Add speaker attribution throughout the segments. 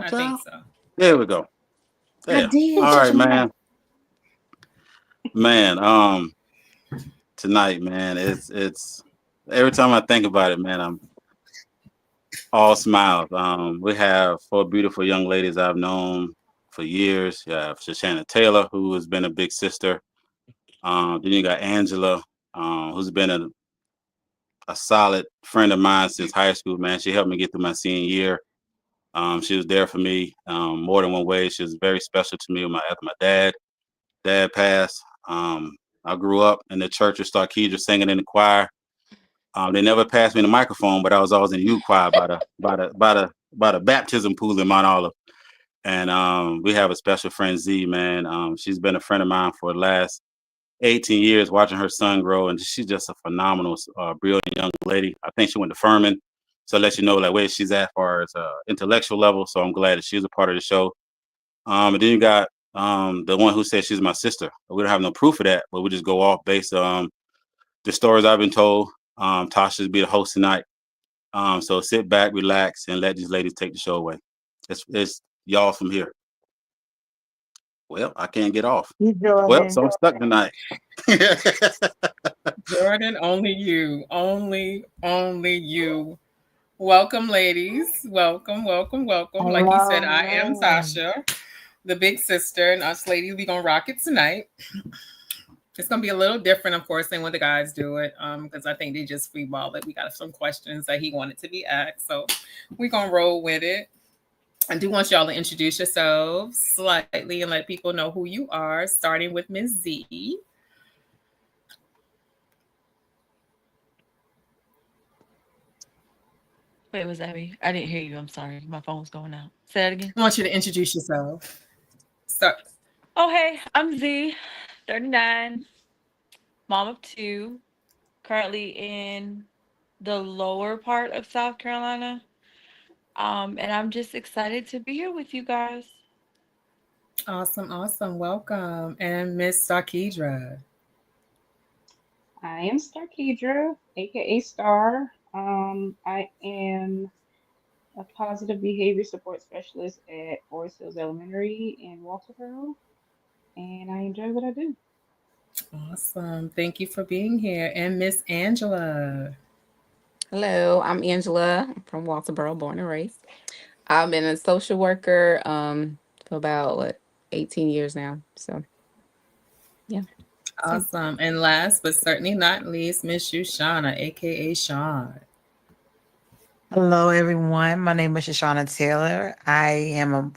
Speaker 1: I think
Speaker 2: child.
Speaker 1: so.
Speaker 2: There we go.
Speaker 3: I
Speaker 2: There.
Speaker 3: did.
Speaker 2: All
Speaker 3: Shut
Speaker 2: right,
Speaker 3: your mouth.
Speaker 2: man. Man, tonight, man, it's every time I think about it, man, I'm all smiles. We have four beautiful young ladies I've known for years. You have Shoshana Taylor, who has been a big sister. Then you got Angela, who's been a solid friend of mine since high school, man. She helped me get through my senior year. She was there for me more than one way. She was very special to me after my dad passed. I grew up in the church of Starkeydra singing in the choir. They never passed me the microphone, but I was always in the youth choir by the baptism pool in Mount Olive. And we have a special friend Z, man. She's been a friend of mine for the last 18 years, watching her son grow, and she's just a phenomenal, brilliant young lady. I think she went to Furman, so it lets you know like where she's at as far as intellectual level. So I'm glad that she's a part of the show. And then you got the one who said she's my sister. We don't have no proof of that, but we just go off based on the stories I've been told. Tasha's be the host tonight. So sit back, relax, and let these ladies take the show away. It's y'all from here. Well, I can't get off.
Speaker 3: You
Speaker 2: Well,
Speaker 3: Jordan.
Speaker 2: so I'm stuck tonight.
Speaker 1: Jordan, only you. Only you. Welcome, ladies. Welcome, welcome, welcome. Like he said, I am
Speaker 3: Hello.
Speaker 1: Tasha, the big sister, and us ladies, we gonna rock it tonight. It's gonna be a little different, of course, than when the guys do it, because I think they just freeball it. We got some questions that he wanted to be asked, so we gonna roll with it. I do want y'all to introduce yourselves slightly and let people know who you are, starting with Ms. Z.
Speaker 4: Wait, was that me? I didn't hear you. I'm sorry. My phone was going out. Say that again.
Speaker 1: I want you to introduce yourself. Start.
Speaker 4: Oh, hey, I'm Z, 39, mom of two, currently in the lower part of South Carolina. And I'm just excited to be here with you guys.
Speaker 1: Awesome, awesome. Welcome. And Miss Sarkidra.
Speaker 5: I am Starkedra, aka Star. I am a positive behavior support specialist at Forest Hills Elementary in Walterboro, and I enjoy what I do.
Speaker 1: Awesome. Thank you for being here. And Miss Angela.
Speaker 6: Hello, I'm Angela. I'm from Walterboro, born and raised. I've been a social worker for about 18 years now. So yeah. So
Speaker 1: Awesome. And last but certainly not least, Miss Shoshana, aka Sean.
Speaker 3: Hello, everyone. My name is Shoshana Taylor. I am a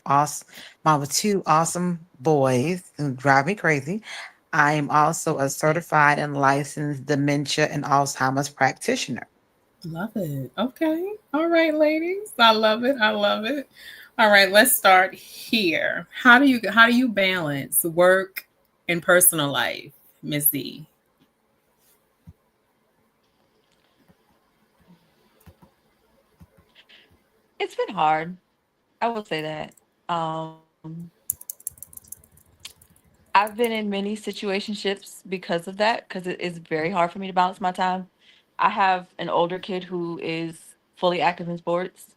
Speaker 3: mom of two awesome boys who drive me crazy. I am also a certified and licensed dementia and Alzheimer's practitioner.
Speaker 1: Love it. Okay. All right, ladies. I love it. I love it. All right, let's start here. How do you balance work and personal life, Miss Z?
Speaker 4: It's been hard. I will say that. Um, I've been in many situationships because of that, because it is very hard for me to balance my time. I have an older kid who is fully active in sports,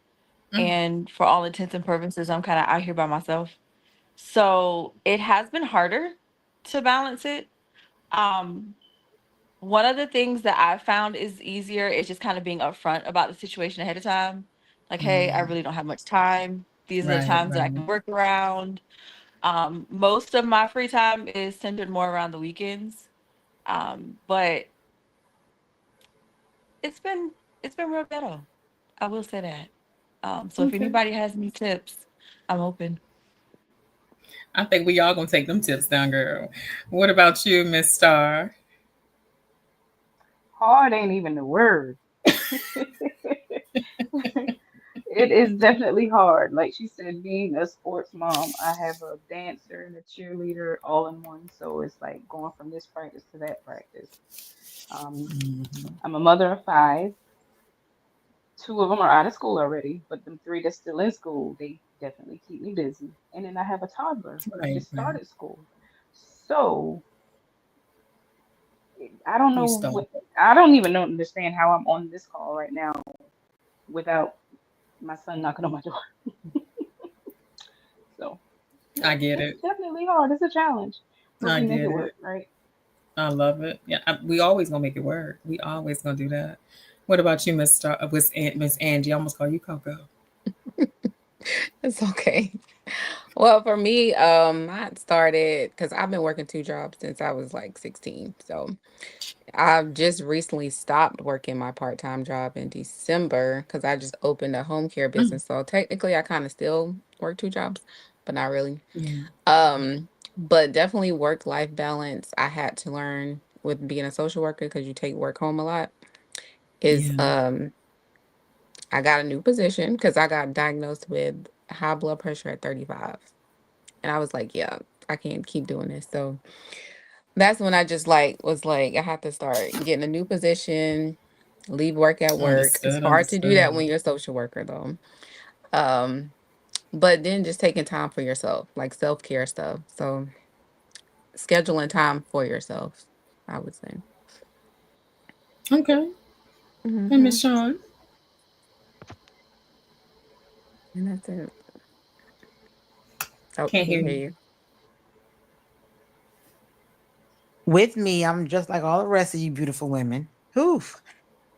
Speaker 1: Mm,
Speaker 4: and for all intents and purposes, I'm kind of out here by myself. So it has been harder to balance it. Um, One of the things that I found is easier is just kind of being upfront about the situation ahead of time. Like, hey, I
Speaker 1: mm,
Speaker 4: really don't have much time. These are the
Speaker 1: right,
Speaker 4: times that I
Speaker 1: right.
Speaker 4: can work around. Most of my free time is centered more around the weekends. But it's been it's been real ghetto. I will say that. So if
Speaker 1: Okay.
Speaker 4: anybody has any tips, I'm open.
Speaker 1: I think we all gonna take them tips down, girl. What about you, Miss Star?
Speaker 5: Hard ain't even the word. It is definitely hard. Like she said, being a sports mom, I have a dancer and a cheerleader all in one. So it's like going from this practice to that practice. Um,
Speaker 1: Mhm.
Speaker 5: I'm a mother of five. Two of them are out of school already, but the three that's still in school, they definitely keep me busy. And then I have a toddler who
Speaker 1: Right,
Speaker 5: just
Speaker 1: right.
Speaker 5: started school. So I don't
Speaker 1: You
Speaker 5: know
Speaker 1: stole.
Speaker 5: what, I don't even know, understand how I'm on this call right now without my son knocking on my door.
Speaker 1: I get
Speaker 5: It's
Speaker 1: it.
Speaker 5: definitely hard. It's a challenge, but
Speaker 1: I
Speaker 5: we make
Speaker 1: get
Speaker 5: it
Speaker 1: it.
Speaker 5: work, right?
Speaker 1: I love it. Yeah, we always gonna make it work. We always gonna do that. What about you, Miss Angie? I almost call you Coco.
Speaker 6: It's okay. Well, for me, I started because I've been working two jobs since I was like 16. So I've just recently stopped working my part-time job in December because I just opened a home care
Speaker 1: Mm,
Speaker 6: business. So technically I kind of still work two jobs, but not really.
Speaker 1: yeah.
Speaker 6: But definitely work-life balance I had to learn with being a social worker because you take work home a lot is
Speaker 1: Yeah.
Speaker 6: I got a new position because I got diagnosed with high blood pressure at 35. And I was like, yeah, I can't keep doing this. So that's when I just like was like, I have to start getting a new position, leave work at work. It's
Speaker 1: Understood.
Speaker 6: hard to do that
Speaker 1: Understood.
Speaker 6: when you're a social worker though. Um, but then just taking time for yourself, like self-care stuff. So scheduling time for yourself, I would say.
Speaker 1: Okay. And
Speaker 6: Hmm.
Speaker 1: Miss Sean.
Speaker 6: And that's it. Oh,
Speaker 1: Can't hear
Speaker 6: can't hear
Speaker 1: you.
Speaker 6: you.
Speaker 3: With me, I'm just like all the rest of you beautiful women. Whew.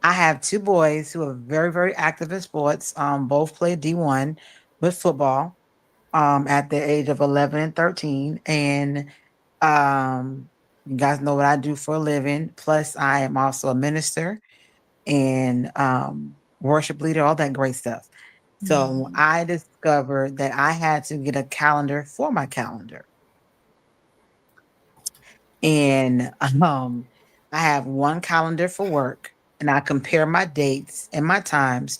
Speaker 3: I have two boys who are very, very active in sports. Both play D1 with football at the age of 11 and 13. And you guys know what I do for a living. Plus, I am also a minister and worship leader, all that great stuff. So
Speaker 1: Mhm.
Speaker 3: I discovered that I had to get a calendar for my calendar. And I have one calendar for work, and I compare my dates and my times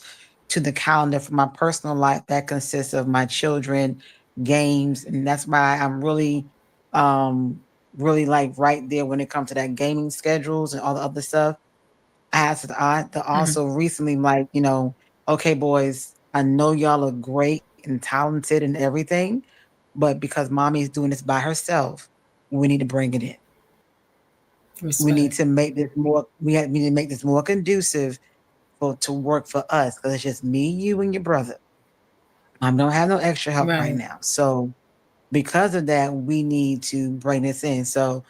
Speaker 3: to the calendar for my personal life that consists of my children, games, and that's why I'm um, really like right there when it comes to that gaming schedules and all the other stuff. I had to
Speaker 1: Mhm.
Speaker 3: also recently like, okay, boys, I know y'all are great and talented and everything, but because mommy's doing this by herself, we need to bring it in. We need
Speaker 1: Respect.
Speaker 3: to make this more. We need to make this more conducive for to work for us because it's just me, you, and your brother. I don't have no extra help right
Speaker 1: Right.
Speaker 3: now. So because of that, we need to bring this in. So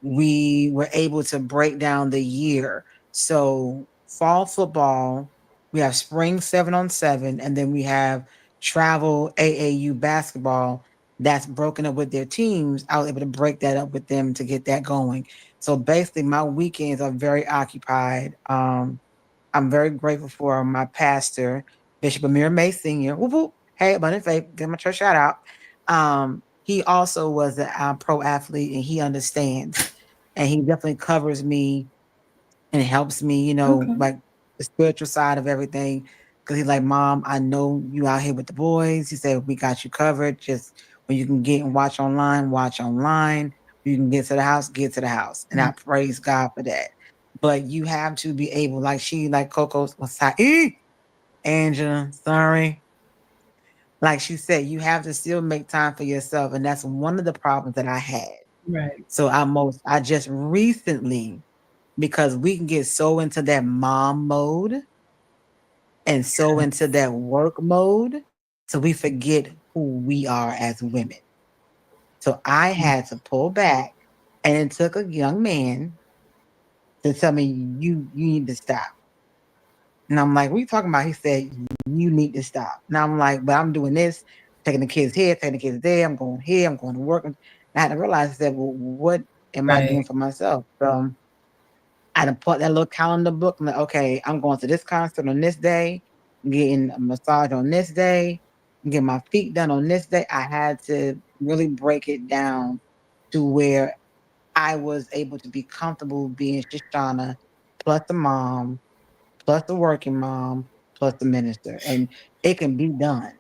Speaker 3: we were able to break down the year. So fall football, we have spring 7-on-7, and then we have travel AAU basketball that's broken up with their teams. I was able to break that up with them to get that going. So basically, my weekends are very occupied. I'm very grateful for my pastor, Bishop Amir May Sr. Whoop, whoop. Hey, Abundant Faith, give my church shout out. He also was a pro athlete and he understands. And he definitely covers me and helps me,
Speaker 1: Okay.
Speaker 3: like the spiritual side of everything. Cause he's like, Mom, I know you out here with the boys. He said, we got you covered. Just when you can get and watch online, watch online. You can get to the house, get to the house. And I
Speaker 1: Mhm.
Speaker 3: praise God for that. But you have to be able, like Coco's was like, Angela, sorry. Like she said, you have to still make time for yourself. And that's one of the problems that I had.
Speaker 1: Right.
Speaker 3: So I just recently, because we can get so into that mom mode and so into
Speaker 1: Yes.
Speaker 3: that work mode, so we forget who we are as women. So I
Speaker 1: Mm.
Speaker 3: had to pull back, and it took a young man to tell me, you need to stop. And I'm like, what are you talking about? He said, you need to stop. And I'm like, but I'm doing this, taking the kids here, taking the kids there, I'm going here, I'm going to work. And I had to realize that, well, what am I doing
Speaker 1: Right.
Speaker 3: for myself? So I had to put that little calendar book. I'm like, okay, I'm going to this concert on this day, I'm getting a massage on this day, I'm getting my feet done on this day. I had to really break it down to where I was able to be comfortable being Shoshana plus the mom, plus the working mom, plus the minister. And it can be done.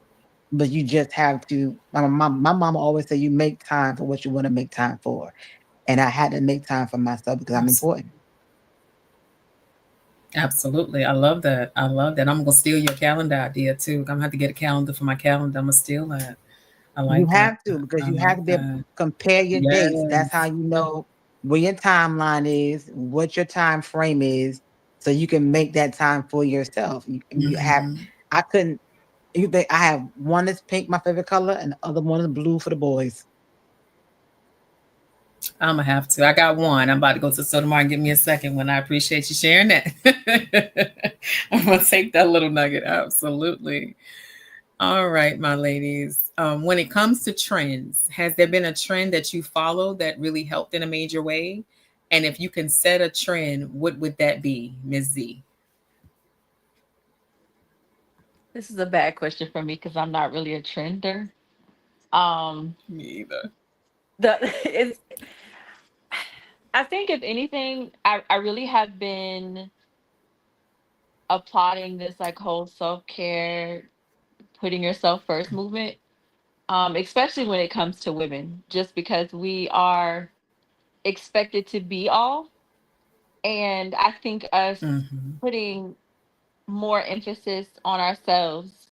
Speaker 3: But you just have to. My mom always said, you make time for what you want to make time for. And I had to make time for myself because I'm
Speaker 1: Abs-
Speaker 3: important.
Speaker 1: Absolutely. I love that. I love that. I'm gonna steal your calendar idea too. I'm gonna have to get a calendar for my calendar. I'm gonna steal that. I
Speaker 3: You
Speaker 1: like that.
Speaker 3: have to because
Speaker 1: I
Speaker 3: you
Speaker 1: like
Speaker 3: have to be able to
Speaker 1: that.
Speaker 3: compare your dates. That's how
Speaker 1: Yes.
Speaker 3: you know where your timeline is, what your time frame is, so you can make that time for yourself. You have.
Speaker 1: Hmm.
Speaker 3: I couldn't. I have one that's pink, my favorite color, and the other one is blue for the boys.
Speaker 1: I'm gonna have to. I got one. I'm about to go to the store tomorrow and give me a second one. I appreciate you sharing that. I'm gonna take that little nugget. Absolutely. All right, my ladies. When it comes to trends, has there been a trend that you followed that really helped in a major way? And if you can set a trend, what would that be, Ms. Z?
Speaker 4: This is a bad question for me because I'm not really a trender. Um,
Speaker 1: Me either.
Speaker 4: the it's I think if anything, I really have been applauding this like whole self-care, putting yourself first movement. Especially when it comes to women, just because we are expected to be all. And I think us
Speaker 1: Mhm.
Speaker 4: putting more emphasis on ourselves,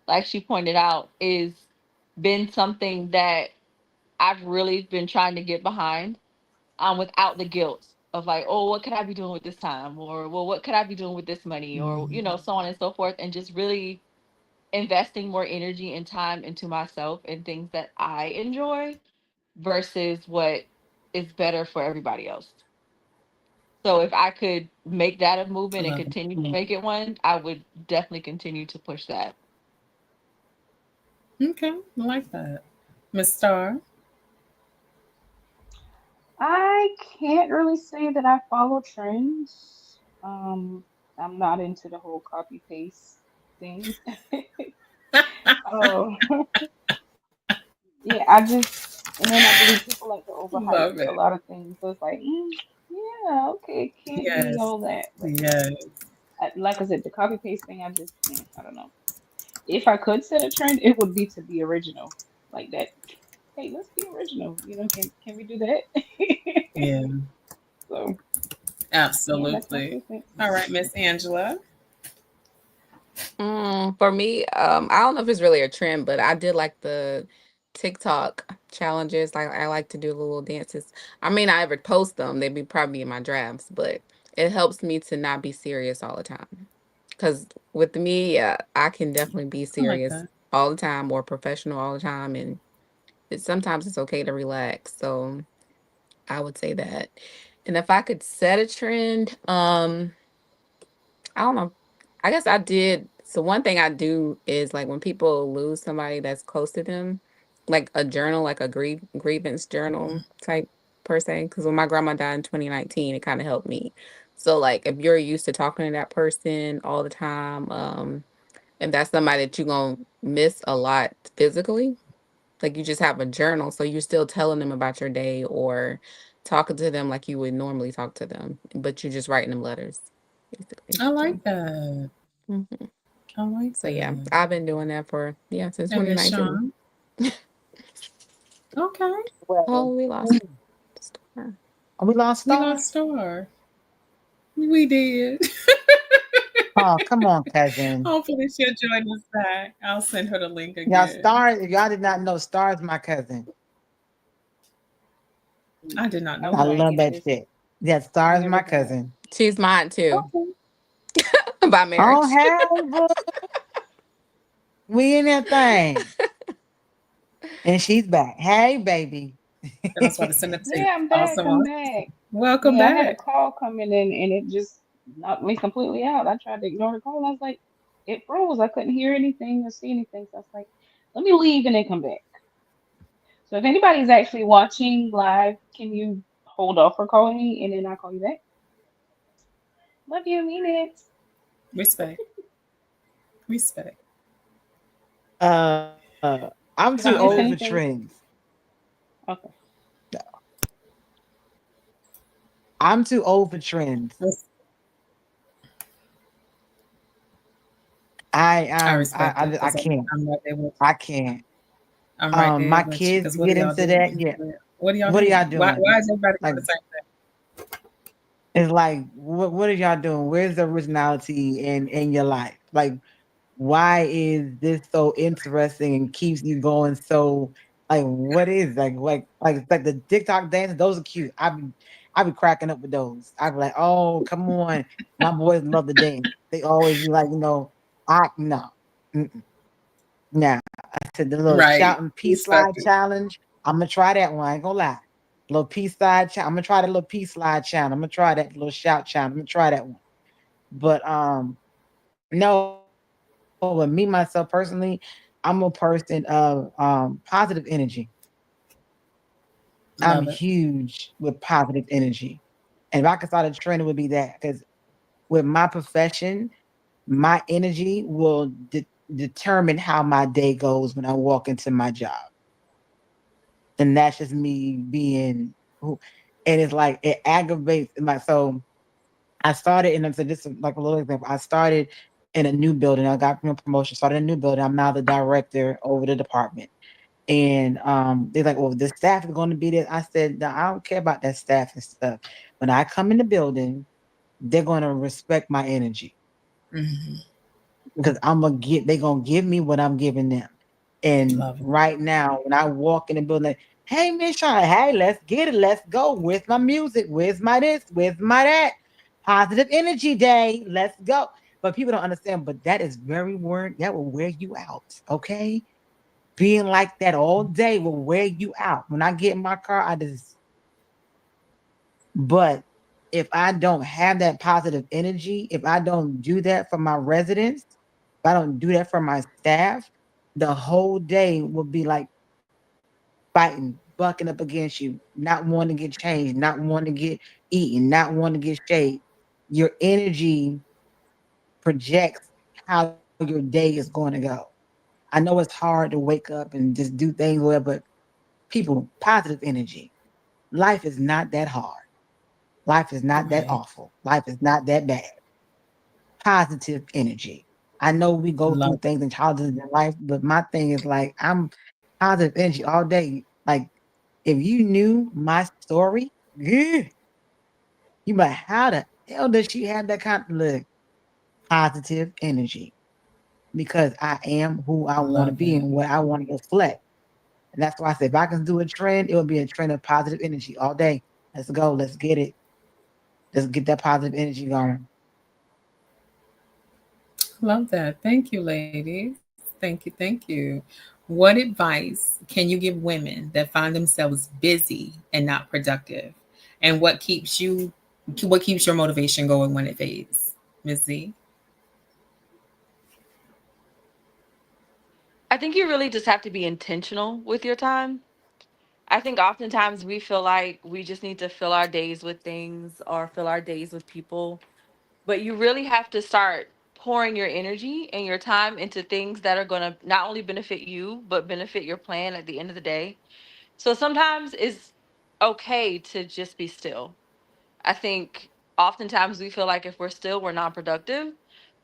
Speaker 4: like she pointed out, is been something that I've really been trying to get behind, without the guilt of like, oh, what could I be doing with this time? Or, well, what could I be doing with this money? Or,
Speaker 1: Mhm.
Speaker 4: so on and so forth. And just really investing more energy and time into myself and things that I enjoy versus what is better for everybody else. So if I could make that a movement and
Speaker 1: Love it.
Speaker 4: continue to make it one, I would definitely continue to push that.
Speaker 1: Okay, I like that. Miss Star.
Speaker 5: I can't really say that I follow trends. I'm not into the whole copy paste thing. Oh, yeah, and then I believe people like to overhype
Speaker 1: Love
Speaker 5: a
Speaker 1: it.
Speaker 5: lot of things. So it's like, yeah, okay, it can't be
Speaker 1: Yes.
Speaker 5: all that. But
Speaker 1: Yes.
Speaker 5: like I said, the copy paste thing, I don't know. If I could set a trend, it would be to be original, like that. Hey, let's be original. Can we do that?
Speaker 1: Yeah.
Speaker 5: So yeah, that's my
Speaker 1: Absolutely.
Speaker 5: 2 cents.
Speaker 1: All right, Miss Angela.
Speaker 6: For me, I don't know if it's really a trend, but I did like the TikTok challenges. Like I like to do little dances. I may not ever post them; they'd be probably in my drafts, but it helps me to not be serious all the time. Because with me, I can definitely be
Speaker 1: I like
Speaker 6: serious
Speaker 1: that.
Speaker 6: all the time or professional all the time, and sometimes it's okay to relax. So I would say that. And if I could set a trend, I don't know. I guess I did. So one thing I do is like when people lose somebody that's close to them, like a journal, like a grievance journal type per se. Because when my grandma died in 2019, it kind of helped me. So like if you're used to talking to that person all the time, and that's somebody that you're gonna miss a lot physically, like you just have a journal, so you're still telling them about your day or talking to them like you would normally talk to them, but you're just writing them letters, basically.
Speaker 1: I
Speaker 6: So.
Speaker 1: like that.
Speaker 6: Mhm.
Speaker 1: I like
Speaker 6: So yeah,
Speaker 1: that.
Speaker 6: I've been doing that for since
Speaker 1: And Miss
Speaker 6: 2019.
Speaker 1: Sean. Okay.
Speaker 6: Oh,
Speaker 3: Well,
Speaker 6: we lost Star.
Speaker 3: we lost
Speaker 1: We
Speaker 3: Star.
Speaker 1: lost Star. We did.
Speaker 3: Oh, come on, cousin.
Speaker 1: Hopefully she'll join us back. I'll send her the link
Speaker 3: Y'all,
Speaker 1: again.
Speaker 3: Star. If y'all did not know, Star is my cousin.
Speaker 1: I did not
Speaker 5: I
Speaker 1: know
Speaker 5: have
Speaker 3: I
Speaker 5: no
Speaker 1: that.
Speaker 3: love
Speaker 5: idea who
Speaker 3: that
Speaker 5: this is.
Speaker 3: shit. Yeah, Star
Speaker 5: I've
Speaker 3: is
Speaker 5: never
Speaker 3: my
Speaker 5: heard of
Speaker 3: cousin.
Speaker 6: She's mine too,
Speaker 1: Okay.
Speaker 6: by
Speaker 3: Oh,
Speaker 6: marriage.
Speaker 3: hey, boo. We in that thing. And she's back. Hey, baby.
Speaker 1: And I was about to send it to you.
Speaker 5: Yeah, I'm back.
Speaker 1: Awesome.
Speaker 5: I'm
Speaker 1: Awesome.
Speaker 5: back.
Speaker 1: Welcome
Speaker 5: Yeah, I had a
Speaker 1: back.
Speaker 5: call coming in and it just knocked me completely out. I tried to ignore the call. I was like, it froze. I couldn't hear anything or see anything. So I was like, let me leave and then come back. So if anybody's actually watching live, can you hold off for calling me and then I'll call you back? Love you, mean it.
Speaker 1: Respect. Respect.
Speaker 3: I'm
Speaker 5: Did I
Speaker 3: too
Speaker 5: miss
Speaker 3: old for
Speaker 1: Okay.
Speaker 5: anything?
Speaker 3: trends.
Speaker 5: Okay.
Speaker 3: I'm too old for trends.
Speaker 1: Res-
Speaker 3: I
Speaker 1: I
Speaker 3: um
Speaker 1: respect it
Speaker 3: I
Speaker 1: because
Speaker 3: can't.
Speaker 1: I'm right there with you.
Speaker 3: I can't.
Speaker 1: I'm right there
Speaker 3: My
Speaker 1: with you.
Speaker 3: kids
Speaker 1: Because what are
Speaker 3: get
Speaker 1: y'all
Speaker 3: into that.
Speaker 1: doing?
Speaker 3: Yeah.
Speaker 1: What are y'all
Speaker 3: What are y'all
Speaker 1: doing?
Speaker 3: doing?
Speaker 1: Why is everybody doing
Speaker 3: Like
Speaker 1: the same thing?
Speaker 3: it's like what are y'all doing? Where's the originality in your life? Like why is this so interesting and keeps you going so like what is it's like the TikTok dances, those are cute. I be cracking up with those. I be like, oh come on. My boys love to dance. They always be like, I no. Mm-mm. Now, I said the little
Speaker 1: Right.
Speaker 3: shouting
Speaker 1: We
Speaker 3: peace
Speaker 1: stuck
Speaker 3: slide
Speaker 1: it.
Speaker 3: challenge. I'm gonna try that one. I ain't gonna lie. Little peace slide. I'm gonna try the little peace slide challenge. I'm gonna try that little shout challenge. I'm gonna try that one. But no, with me myself personally, I'm a person of positive energy. I'm
Speaker 1: Love it.
Speaker 3: huge with positive energy. And if I could start a trend, it would be that. Because with my profession, my energy will determine how my day goes when I walk into my job. And that's just me being who, and it's like it aggravates my so I started, and I said this is like a little example. I started in a new building. I got promotion, started in a new building. I'm now the director over the department. And they're like, well, the staff is going to be there. I said, no, I don't care about that staff and stuff. When I come in the building, they're going to respect my energy
Speaker 1: Mhm.
Speaker 3: because they're going to give me what I'm giving them. And
Speaker 1: Love it.
Speaker 3: right now, when I walk in the building, like, hey, Miss Sean, hey, let's get it. Let's go. Where's my music? Where's my this? Where's my that? Positive energy day. Let's go. But people don't understand, but that is that will wear you out. Okay. Being like that all day will wear you out. When I get in my car, but if I don't have that positive energy, if I don't do that for my residents, if I don't do that for my staff, the whole day will be like fighting, bucking up against you, not wanting to get changed, not wanting to get eaten, not wanting to get shade. Your energy projects how your day is going to go. I know it's hard to wake up and just do things well, but people, positive energy. Life is not that hard. Life is not that
Speaker 1: Right.
Speaker 3: awful. Life is not that bad. Positive energy. I know we go through
Speaker 1: Love
Speaker 3: things and challenges in life, but my thing is like I'm positive energy all day. Like if you knew my story, yeah, you might how the hell does she have that kind of look? Positive energy because I am who I want to
Speaker 1: love
Speaker 3: be
Speaker 1: it.
Speaker 3: and what I want to reflect. And that's why I said if I can do a trend, it would be a trend of positive energy all day. Let's go. Let's get it. Let's get that positive energy going.
Speaker 1: Love that. Thank you, ladies. Thank you. Thank you. What advice can you give women that find themselves busy and not productive? And what keeps your motivation going when it fades? Ms. Z?
Speaker 4: I think you really just have to be intentional with your time. I think oftentimes we feel like we just need to fill our days with things or fill our days with people, but you really have to start pouring your energy and your time into things that are going to not only benefit you, but benefit your plan at the end of the day. So sometimes it's okay to just be still. I think oftentimes we feel like if we're still, we're not productive,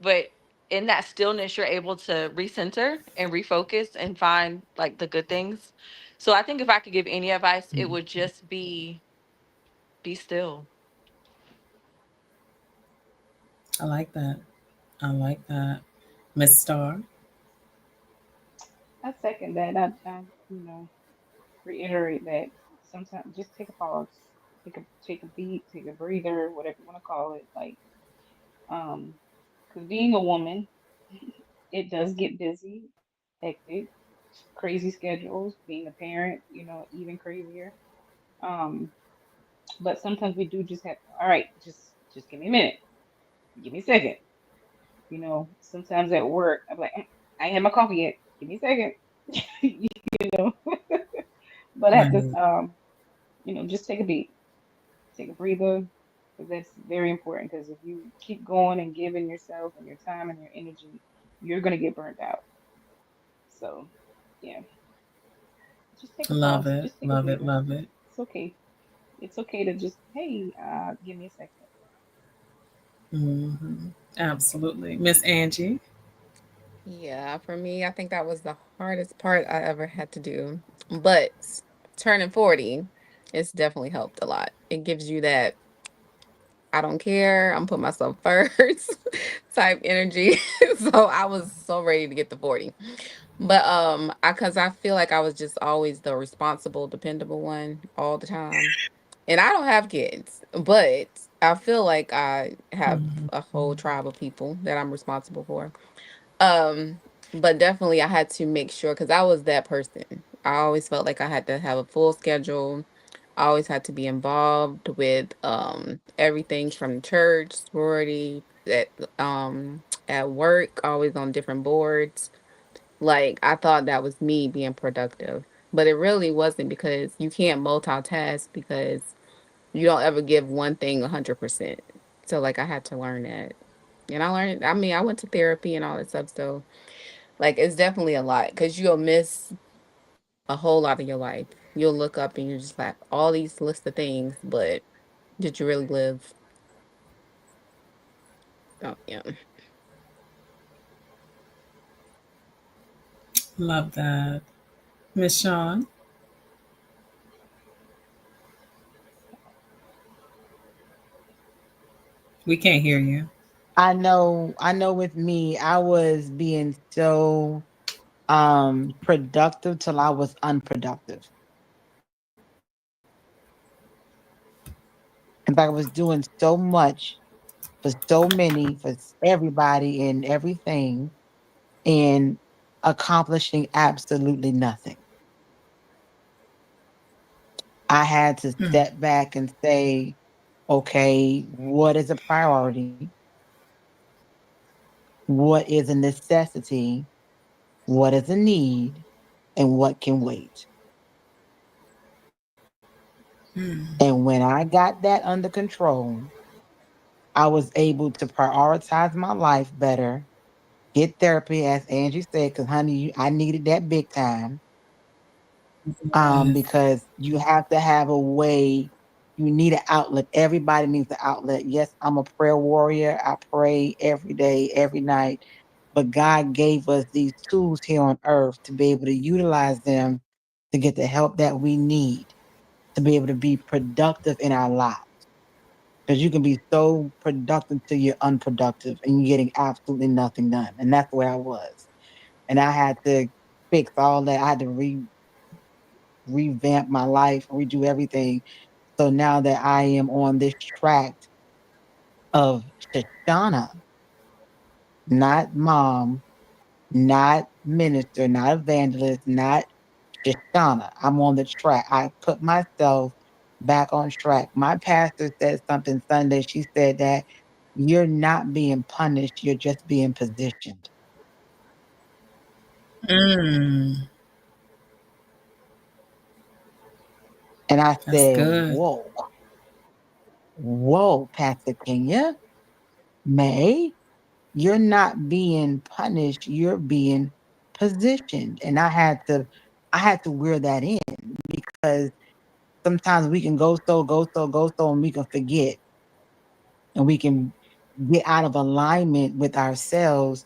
Speaker 4: but in that stillness, you're able to recenter and refocus and find like the good things. So I think if I could give any advice, it would just be still.
Speaker 1: I like that. I like that. Miss Star.
Speaker 5: I second that. Reiterate that sometimes just take a pause, take a beat, take a breather, whatever you want to call it. Like, um, because being a woman, it does get busy, hectic, crazy schedules. Being a parent, even crazier. Um, but sometimes we do just have. All right, just give me a minute, give me a second. Sometimes at work, I'm like, I ain't had my coffee yet. Give me a second. you know. But I have to,
Speaker 1: Right.
Speaker 5: just take a beat, take a breather, because that's very important. Because if you keep going and giving yourself and your time and your energy, you're gonna get burnt out. So, yeah, just take a
Speaker 1: Love
Speaker 5: pause,
Speaker 1: it.
Speaker 5: just take a
Speaker 1: Love it.
Speaker 5: breather.
Speaker 1: Love it.
Speaker 5: It's okay. It's okay to just, hey, give me a second.
Speaker 1: Hmm. Absolutely. Miss Angie.
Speaker 6: Yeah, for me, I think that was the hardest part I ever had to do. But turning 40, it's definitely helped a lot. It gives you that I don't care, I'm putting myself first type energy. So I was so ready to get to 40. But I feel like I was just always the responsible, dependable one all the time. And I don't have kids, but I feel like I have
Speaker 1: Mhm.
Speaker 6: a whole tribe of people that I'm responsible for. Um But definitely I had to make sure because I was that person. I always felt like I had to have a full schedule. I always had to be involved with everything from church, sorority, at work, always on different boards. Like I thought that was me being productive. But it really wasn't because you can't multitask because you don't ever give one thing 100%. So like I had to learn that. And I learned, I mean, I went to therapy and all that stuff. So like it's definitely a lot because you'll miss a whole lot of your life. You'll look up and you're just like all these list of things, but did you really live? Oh yeah.
Speaker 1: Love that. Miss Sean. We can't hear you.
Speaker 3: I know with me, I was being so productive till I was unproductive. In fact, I was doing so much for so many, for everybody and everything, and accomplishing absolutely nothing. I had to
Speaker 1: Hmm.
Speaker 3: step back and say, okay, what is a priority? What is a necessity? What is a need? And what can wait?
Speaker 1: Hmm.
Speaker 3: And when I got that under control, I was able to prioritize my life better, get therapy, as Angie said, because honey, I needed that big time.
Speaker 1: Yes.
Speaker 3: Because you have to have a way. You need an outlet. Everybody needs an outlet. Yes, I'm a prayer warrior. I pray every day, every night. But God gave us these tools here on earth to be able to utilize them to get the help that we need to be able to be productive in our lives. Because you can be so productive till you're unproductive and you're getting absolutely nothing done. And that's where I was. And I had to fix all that. I had to revamp my life, redo everything. So now that I am on this track of Shoshana, not mom, not minister, not evangelist, not Shoshana. I'm on the track. I put myself back on track. My pastor said something Sunday. She said that you're not being punished, you're just being positioned.
Speaker 1: Mm.
Speaker 3: And I
Speaker 1: That's
Speaker 3: said,
Speaker 1: good.
Speaker 3: whoa, whoa, Pastor Kenya, May, you're not being punished, you're being positioned. And I had to wear that in because sometimes we can go so, and we can forget and we can get out of alignment with ourselves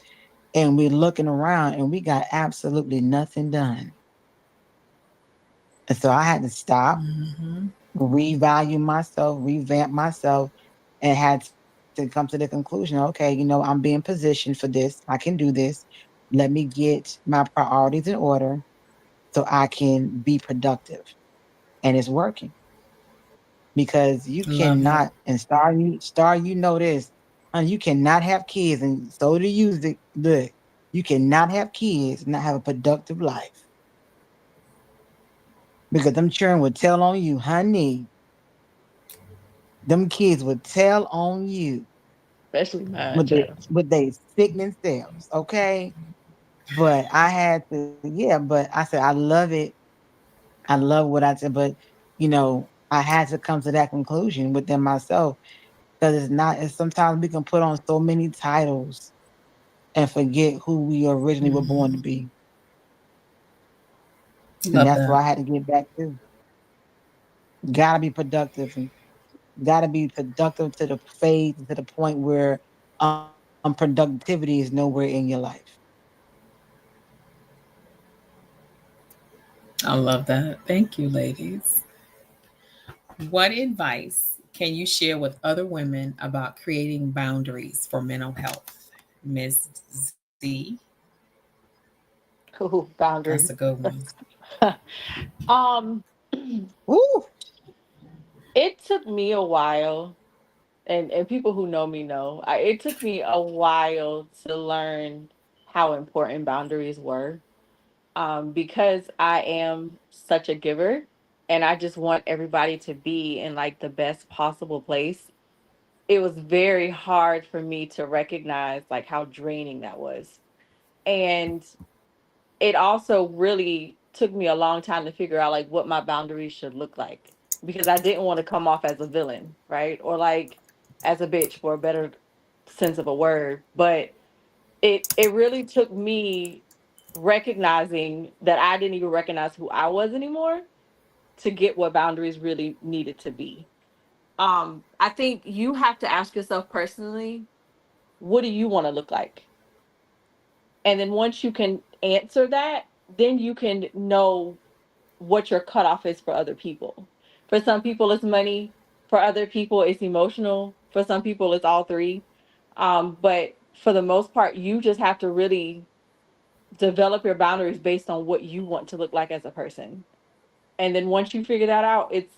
Speaker 3: and we're looking around and we got absolutely nothing done. And so I had to stop,
Speaker 1: Hmm.
Speaker 3: revalue myself, revamp myself, and had to come to the conclusion, okay, I'm being positioned for this. I can do this. Let me get my priorities in order so I can be productive. And it's working because you
Speaker 1: Love it.
Speaker 3: cannot, and star, you know this, you cannot have kids, and so do you. Look, you cannot have kids and not have a productive life because them children would tell on you, honey. Them kids would tell on you
Speaker 4: Especially mine,
Speaker 3: with they
Speaker 4: child.
Speaker 3: with they sickening selves. Okay, but I had to, yeah. But I said I love it. I love what I said, but I had to come to that conclusion within myself because it's not. It's sometimes we can put on so many titles and forget who we originally were born to
Speaker 1: Hmm.
Speaker 3: be, and
Speaker 1: Love
Speaker 3: that's
Speaker 1: that.
Speaker 3: where I had to get back to. Gotta be productive and gotta be productive to the phase to the point where productivity is nowhere in your life.
Speaker 1: I love that. Thank you, ladies. What advice can you share with other women about creating boundaries for mental health? Ms. Z,
Speaker 4: Ooh,
Speaker 1: that's a
Speaker 4: boundaries.
Speaker 1: good one.
Speaker 4: um,
Speaker 3: Ooh,
Speaker 4: it took me a while, and people who know me know, it took me a while to learn how important boundaries were. Because I am such a giver and I just want everybody to be in like the best possible place. It was very hard for me to recognize like how draining that was. And it also really took me a long time to figure out like what my boundaries should look like because I didn't want to come off as a villain, right? Or like as a bitch for a better sense of a word. But it really took me recognizing that I didn't even recognize who I was anymore to get what boundaries really needed to be. I think you have to ask yourself personally, what do you want to look like? And then once you can answer that, then you can know what your cutoff is for other people. For some people, it's money. For other people, it's emotional. For some people, it's all three. But for the most part, you just have to really develop your boundaries based on what you want to look like as a person. And then once you figure that out, it's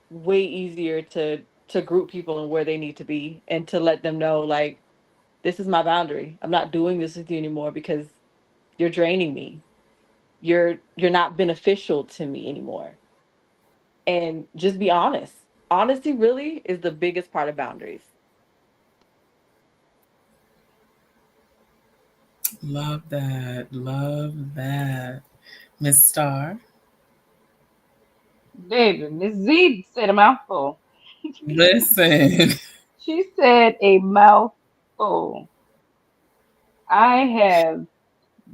Speaker 4: way easier to group people and where they need to be and to let them know like this is my boundary. I'm not doing this with you anymore because you're draining me. You're not beneficial to me anymore. And just be honest. Honesty really is the biggest part of boundaries.
Speaker 1: Love that. Love that. Miss Star.
Speaker 5: Baby, Miss Z said a mouthful.
Speaker 1: Listen.
Speaker 5: She said a mouthful. I have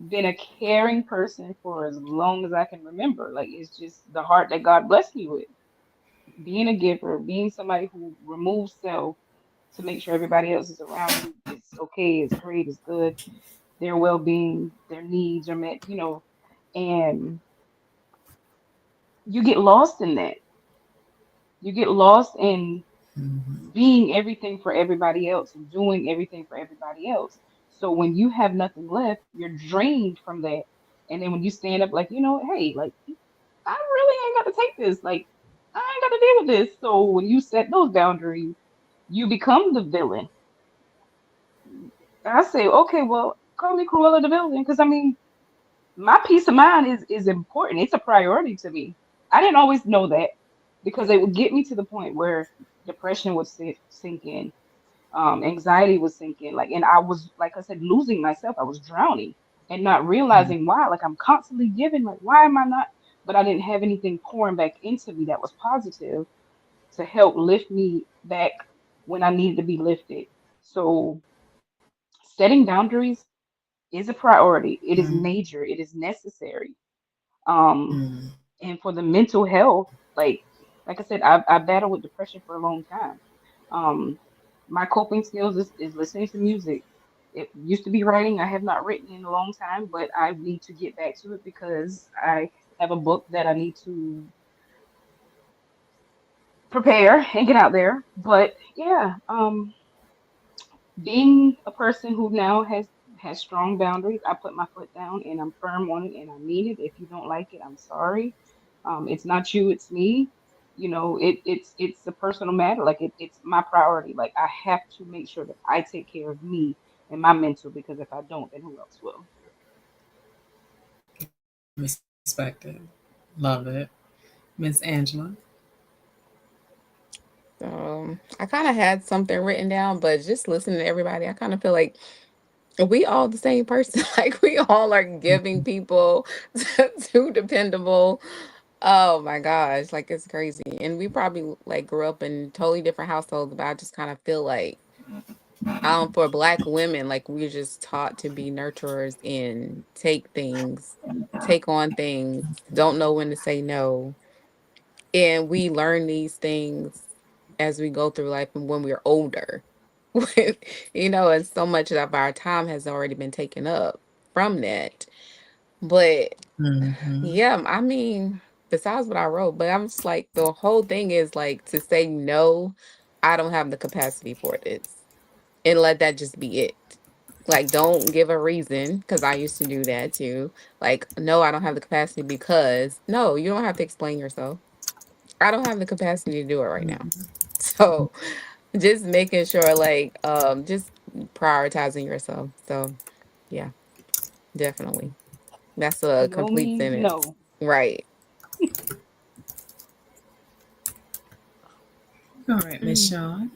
Speaker 5: been a caring person for as long as I can remember. Like it's just the heart that God blessed me with. Being a giver, being somebody who removes self to make sure everybody else is around you is okay, is great, is good, their well-being, their needs are met, and you get lost in that. You get lost in
Speaker 1: Mhm.
Speaker 5: being everything for everybody else and doing everything for everybody else. So when you have nothing left, you're drained from that. And then when you stand up, like, hey, like, I really ain't got to take this. Like, I ain't got to deal with this. So when you set those boundaries, you become the villain. I say, okay, well, call me Cruella the villain, because I mean, my peace of mind is important. It's a priority to me. I didn't always know that because it would get me to the point where depression would sink in, anxiety was sinking, like, and I was, like I said, losing myself. I was drowning and not realizing why. Like I'm constantly giving, like, why am I not? But I didn't have anything pouring back into me that was positive to help lift me back when I needed to be lifted. So setting boundaries is a priority. It is
Speaker 1: Mhm.
Speaker 5: major. It is necessary. Um,
Speaker 1: Mhm.
Speaker 5: and for the mental health, like I said, I battled with depression for a long time. Um, my coping skills is listening to music. It used to be writing. I have not written in a long time, but I need to get back to it because I have a book that I need to prepare and get out there. But yeah, being a person who now has strong boundaries, I put my foot down and I'm firm on it and I mean it. If you don't like it, I'm sorry. It's not you, it's me. It's a personal matter. Like it's my priority. Like I have to make sure that I take care of me and my mental because if I don't, then who else will?
Speaker 1: Perspective. Love it. Miss Angela.
Speaker 6: I kind of had something written down, but just listening to everybody, I kind of feel like we all the same person. Like we all are giving people too dependable. Oh my gosh, like it's crazy. And we probably like grew up in totally different households, but I just kind of feel like for Black women, like we're just taught to be nurturers and take things, take on things, don't know when to say no. And we learn these things as we go through life and when we're older. And so much of our time has already been taken up from that. But
Speaker 1: Mhm.
Speaker 6: yeah, I mean, besides what I wrote, but I'm just like, the whole thing is like to say no, I don't have the capacity for this, and let that just be it. Like, don't give a reason, because I used to do that too. Like, no, I don't have the capacity because, no, you don't have to explain yourself. I don't have the capacity to do it right now. So just making sure, like, just prioritizing yourself. So, yeah. Definitely. That's a
Speaker 5: No
Speaker 6: complete
Speaker 5: means
Speaker 6: sentence.
Speaker 5: no.
Speaker 6: Right.
Speaker 1: All right, Miss
Speaker 6: Mm.
Speaker 1: Shawn.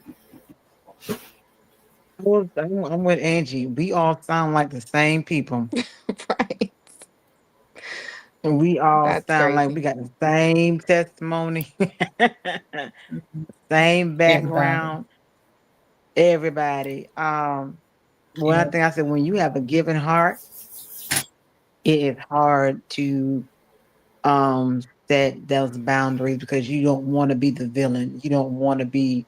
Speaker 3: I'm with Angie. We all sound like the same people.
Speaker 6: Right.
Speaker 3: And we all
Speaker 6: That's
Speaker 3: sound like
Speaker 6: crazy.
Speaker 3: we got the same testimony,
Speaker 1: Mhm.
Speaker 3: same
Speaker 1: Everybody.
Speaker 3: background, everybody. One
Speaker 1: Yep.
Speaker 3: thing I said, when you have a given heart, it is hard to set those boundaries because you don't want to be the villain. You don't want to be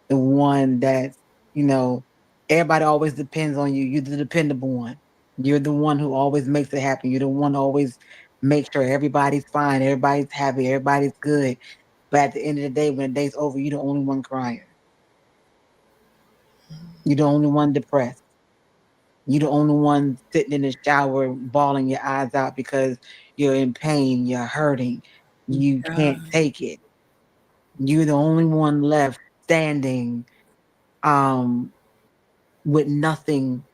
Speaker 3: the one that, you know, everybody always depends on you. You're the dependable one. You're the one who always makes it happen. You're the one who always makes sure everybody's fine, everybody's happy, everybody's good. But at the end of the day, when the day's over, you're the only one crying. You're the only one depressed. You're the only one sitting in the shower bawling your eyes out because you're in pain, you're hurting, you can't
Speaker 1: Yeah.
Speaker 3: take it. You're the only one left standing um with nothing,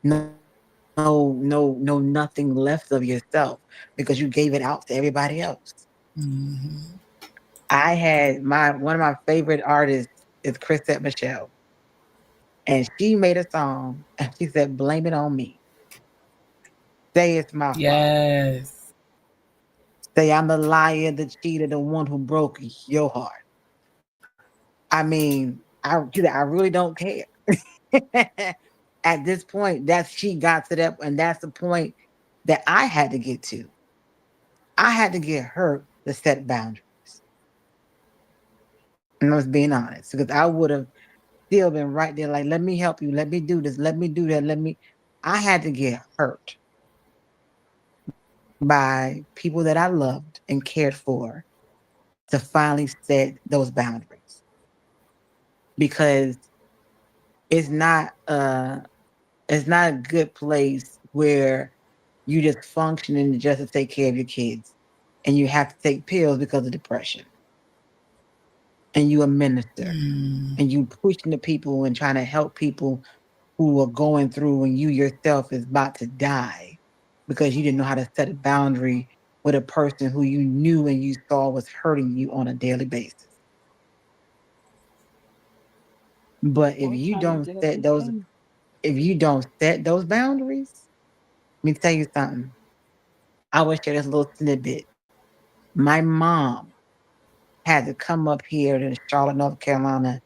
Speaker 3: no nothing left of yourself because you gave it out to everybody else.
Speaker 1: Mhm.
Speaker 3: I had my one of my favorite artists is Chrisette Michelle, and she made a song and she said, "Blame it on me. Say it's my fault.
Speaker 1: Yes.
Speaker 3: Say I'm the liar, the cheater, the one who broke your heart." I mean, I really don't care. At this point, that's she got to that, and that's the point that I had to get to. I had to get hurt to set boundaries. And I was being honest because I would have still been right there, like, let me help you, let me do this, let me do that, let me. I had to get hurt by people that I loved and cared for to finally set those boundaries because it's not uh it's not a good place where you just functioning just to take care of your kids and you have to take pills because of depression and you a minister
Speaker 1: Mm.
Speaker 3: and you pushing the people and trying to help people who are going through and you yourself is about to die because you didn't know how to set a boundary with a person who you knew and you saw was hurting you on a daily basis. But
Speaker 5: Or trying to get up and change.
Speaker 3: if you don't set those boundaries, let me tell you something. I will share this little snippet. My mom had to come up here to Charlotte, North Carolina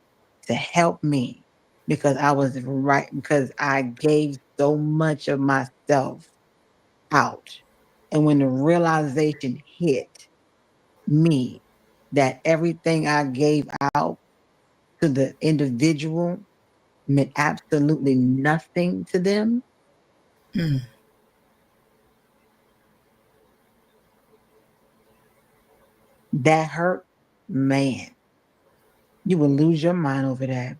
Speaker 3: to help me because I was right because I gave so much of myself out. And when the realization hit me that everything I gave out to the individual meant absolutely nothing to them,
Speaker 1: Mm.
Speaker 3: that hurt, man. You would lose your mind over that.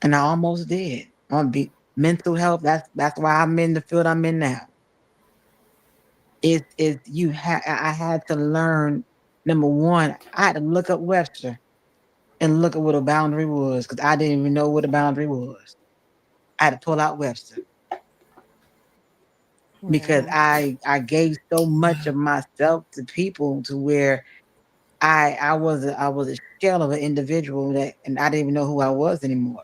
Speaker 3: And I almost did. On be mental health. That's why I'm in the field I'm in now. It's I had to learn number one, I had to look up Webster and look at what a boundary was because I didn't even know what a boundary was. I had to pull out Webster because
Speaker 6: Wow.
Speaker 3: I gave so much of myself to people to where I was a shell of an individual that and I didn't even know who I was anymore.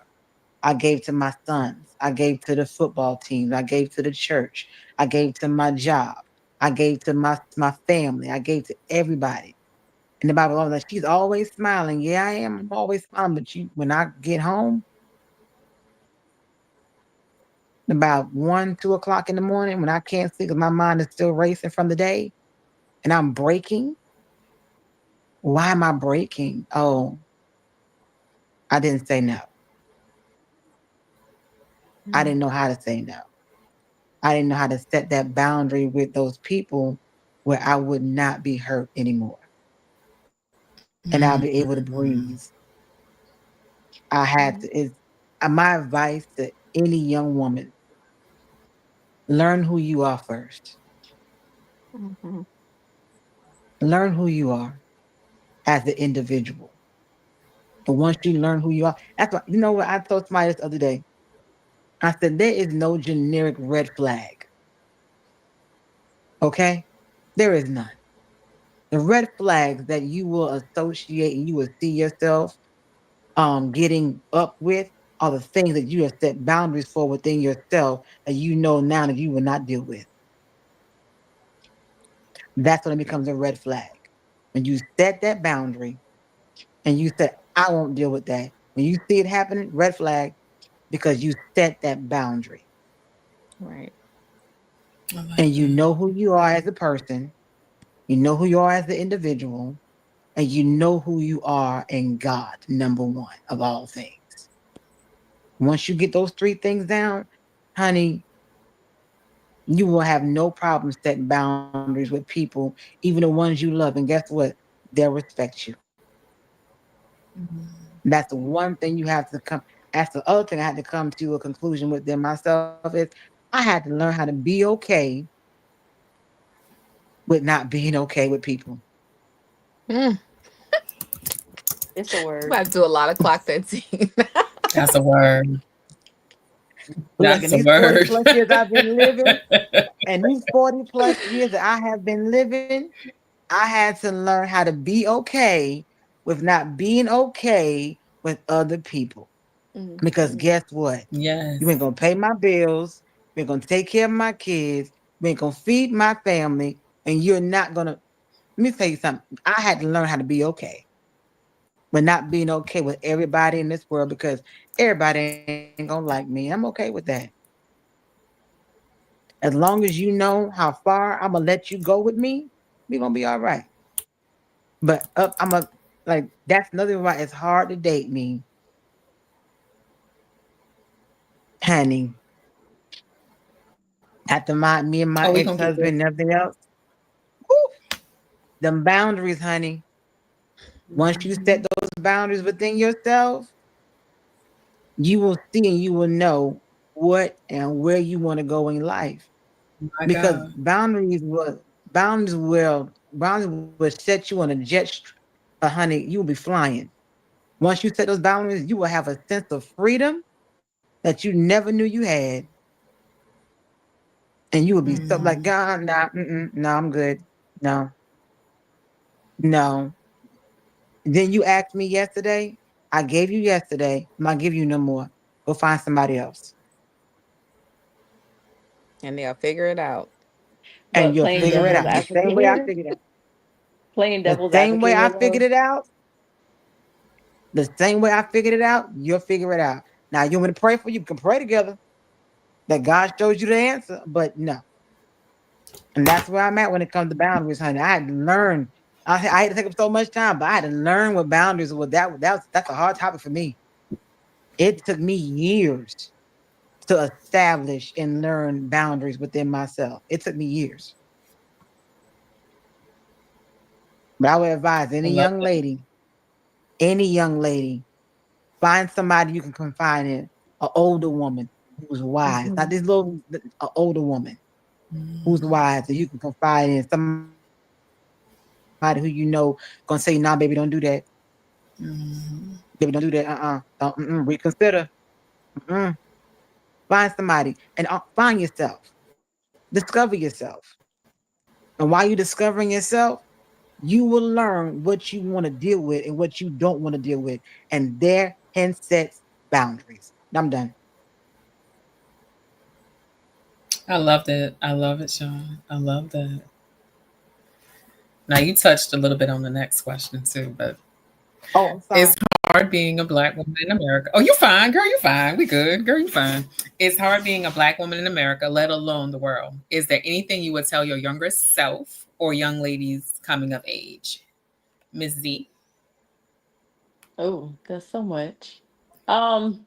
Speaker 3: I gave to my sons. I gave to the football teams. I gave to the church. I gave to my job. I gave to my family. I gave to everybody. And the Bible always like, she's always smiling. Yeah, I am. I'm always smiling. But you when I get home, about 1, 2 o'clock in the morning, when I can't sleep because my mind is still racing from the day and I'm breaking. Why am I breaking? Oh, I didn't say no. I
Speaker 6: Mm.
Speaker 3: didn't know how to say no. I didn't know how to set that boundary with those people where I would not be hurt anymore and I'll be able to
Speaker 1: Mm.
Speaker 3: breathe. I had to, is my advice to any young woman learn who you are first.
Speaker 6: Mhm.
Speaker 3: Learn who you are as the individual. And once you learn who you are, that's what, you know what I told somebody this other day. I said, there is no generic red flag. Okay? There is none. The red flags that you will associate and you will see yourself getting up with are the things that you have set boundaries for within yourself that you know now that you will not deal with. That's when it becomes a red flag. When you set that boundary and you say, I won't deal with that. When you see it happening, red flag, because you set that boundary
Speaker 6: Right.
Speaker 1: I like
Speaker 3: and you
Speaker 1: that.
Speaker 3: know who you are as a person, you know who you are as the individual, and you know who you are in God, number one of all things. Once you get those three things down, honey, you will have no problem setting boundaries with people, even the ones you love. And guess what? They'll respect you.
Speaker 1: Mhm.
Speaker 3: That's the one thing you have to come. That's the other thing I had to come to a conclusion with them myself is I had to learn how to be okay with not being okay with people.
Speaker 6: Mm.
Speaker 4: It's a
Speaker 6: I'm
Speaker 4: word.
Speaker 6: about to do a lot of clock 13.
Speaker 1: That's a word.
Speaker 3: Look,
Speaker 1: That's
Speaker 3: in
Speaker 1: a
Speaker 3: these 40
Speaker 1: word.
Speaker 3: plus years I've been living, and these 40 plus years that I have been living, I had to learn how to be okay with not being okay with other people. Because
Speaker 6: Mhm.
Speaker 3: guess what? You
Speaker 1: Yes.
Speaker 3: ain't gonna pay my bills, you ain't gonna take care of my kids, you ain't gonna feed my family, and you're not gonna let me tell you something. I had to learn how to be okay. But not being okay with everybody in this world because everybody ain't gonna like me. I'm okay with that. As long as you know how far I'm gonna let you go with me, we gonna be all right. But up, I'm a like that's another why it's hard to date me, honey. After me and my
Speaker 1: Oh, we
Speaker 3: ex
Speaker 1: gonna get there.
Speaker 3: husband and everything else, whew, them boundaries, honey. Once you set
Speaker 1: Mhm.
Speaker 3: those boundaries within yourself, you will see and you will know what and where you want to go in life.
Speaker 1: My
Speaker 3: Because
Speaker 1: God.
Speaker 3: boundaries will set you on a honey. You will be flying. Once you set those boundaries, you will have a sense of freedom that you never knew you had, and you will be so like
Speaker 1: Mm.
Speaker 3: God, nah, no, I'm good. No, no. Then you asked me yesterday. I gave you yesterday. I'm not give you no more. Go find somebody else,
Speaker 6: And they'll figure it out.
Speaker 3: and
Speaker 4: But
Speaker 3: you'll
Speaker 4: playing
Speaker 3: figure it
Speaker 4: devil's
Speaker 3: out the same
Speaker 4: advocate
Speaker 3: way I
Speaker 4: here,
Speaker 3: figured it out.
Speaker 4: playing
Speaker 3: The
Speaker 4: devil's
Speaker 3: same way
Speaker 4: advocate
Speaker 3: I
Speaker 4: here,
Speaker 3: figured
Speaker 4: though.
Speaker 3: it out. The same way I figured it out. You'll figure it out. Now you want me to pray for you? We can pray together that God shows you the answer. But no, and that's where I'm at when it comes to boundaries, honey. I had to learn. I had to take up so much time, but I had to learn what boundaries were. That's a hard topic for me. It took me years to establish and learn boundaries within myself. It took me years. But I would advise
Speaker 1: I love
Speaker 3: any young lady, find somebody you can confide in, an older woman who's wise, not
Speaker 6: Mhm.
Speaker 3: this little, an older woman who's
Speaker 1: that.
Speaker 3: wise that you can confide in, somebody who you know gonna say, nah, baby, don't do that.
Speaker 1: Mm.
Speaker 3: Baby, don't do that. Don't, reconsider. Mm-mm. Find somebody and find yourself. Discover yourself. And while you're discovering yourself, you will learn what you want to deal with and what you don't want to deal with. And there hence sets boundaries. I'm done.
Speaker 1: I loved it. I love it, Sean. I love that. Now you touched a little bit on the next question too, but
Speaker 3: Oh, I'm
Speaker 1: it's
Speaker 3: sorry.
Speaker 1: hard being a black woman in America. Oh, you fine, girl. You fine. We good, girl. You fine. It's hard being a black woman in America, let alone the world. Is there anything you would tell your younger self or young ladies coming of age, Miss Z?
Speaker 4: Oh, there's so much. Um,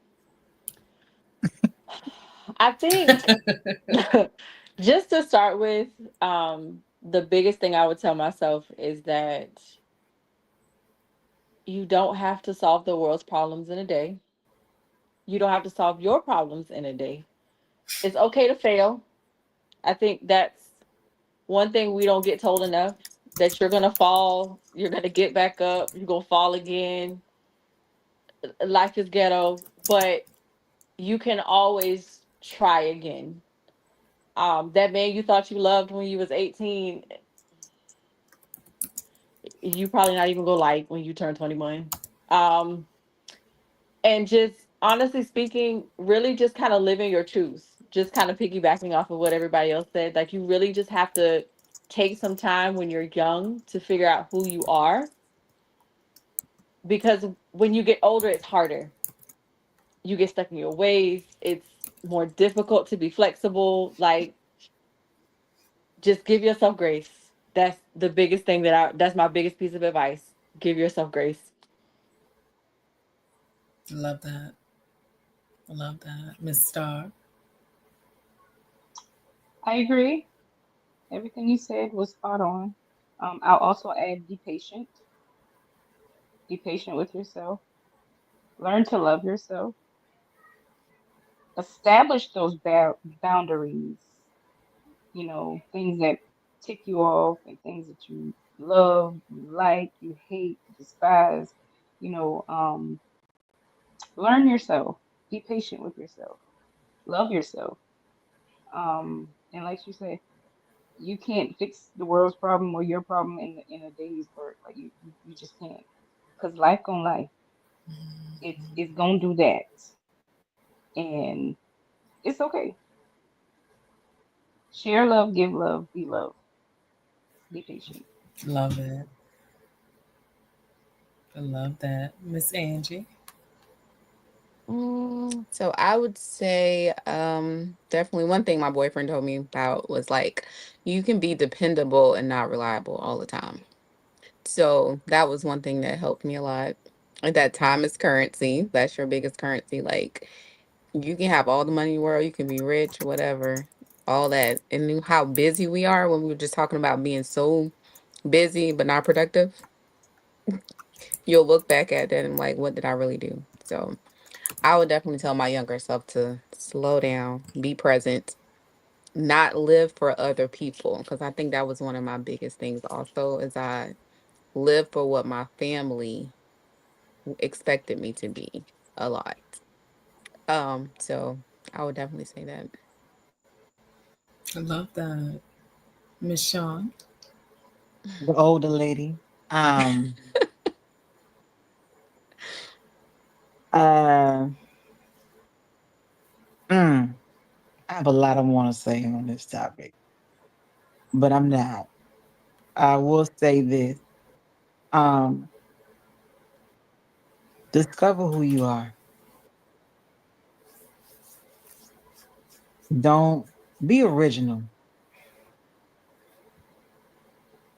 Speaker 4: I think just to start with, the biggest thing I would tell myself is that you don't have to solve the world's problems in a day. You don't have to solve your problems in a day. It's okay to fail. I think that's one thing we don't get told enough, that you're going to fall, you're going to get back up, you're going to fall again. Life is ghetto, but you can always try again. That man you thought you loved when you was 18, you probably not even gonna like when you turn 21. Um, and just honestly speaking, really just kind of living your truth, just kind of piggybacking off of what everybody else said. Like, you really just have to take some time when you're young to figure out who you are, because when you get older, it's harder. You get stuck in your ways. It's more difficult to be flexible. Like, just give yourself grace. That's the biggest thing that's my biggest piece of advice. Give yourself grace.
Speaker 1: Love that. I love that. Miss Star.
Speaker 5: I agree. Everything you said was spot on. I'll also add be patient. Be patient with yourself. Learn to love yourself. Establish those boundaries. You know, things that tick you off and things that you love, you like, you hate, despise. You know, learn yourself. Be patient with yourself. Love yourself. And like you said, you can't fix the world's problem or your problem in a day's work. Like you just can't. Cause life gonna life. It's gonna do that, and it's okay. Share love, give love, be love. Be patient.
Speaker 1: Love it. I love that. Miss Angie.
Speaker 6: So I would say definitely one thing my boyfriend told me about was like you can be dependable and not reliable all the time. So that was one thing that helped me a lot. At that time is currency. That's your biggest currency. Like you can have all the money in the world, you can be rich, whatever, all that. And knew how busy we are when we were just talking about being so busy but not productive. You'll look back at that and like, what did I really do? So I would definitely tell my younger self to slow down, be present, not live for other people. Because I think that was one of my biggest things also is I live for what my family expected me to be a lot. So I would definitely say that.
Speaker 1: I love that. Miss Sean.
Speaker 3: The older lady. Um, uh, I have a lot I want to say on this topic, but I'm not. I will say this. Um, discover who you are. Don't be original.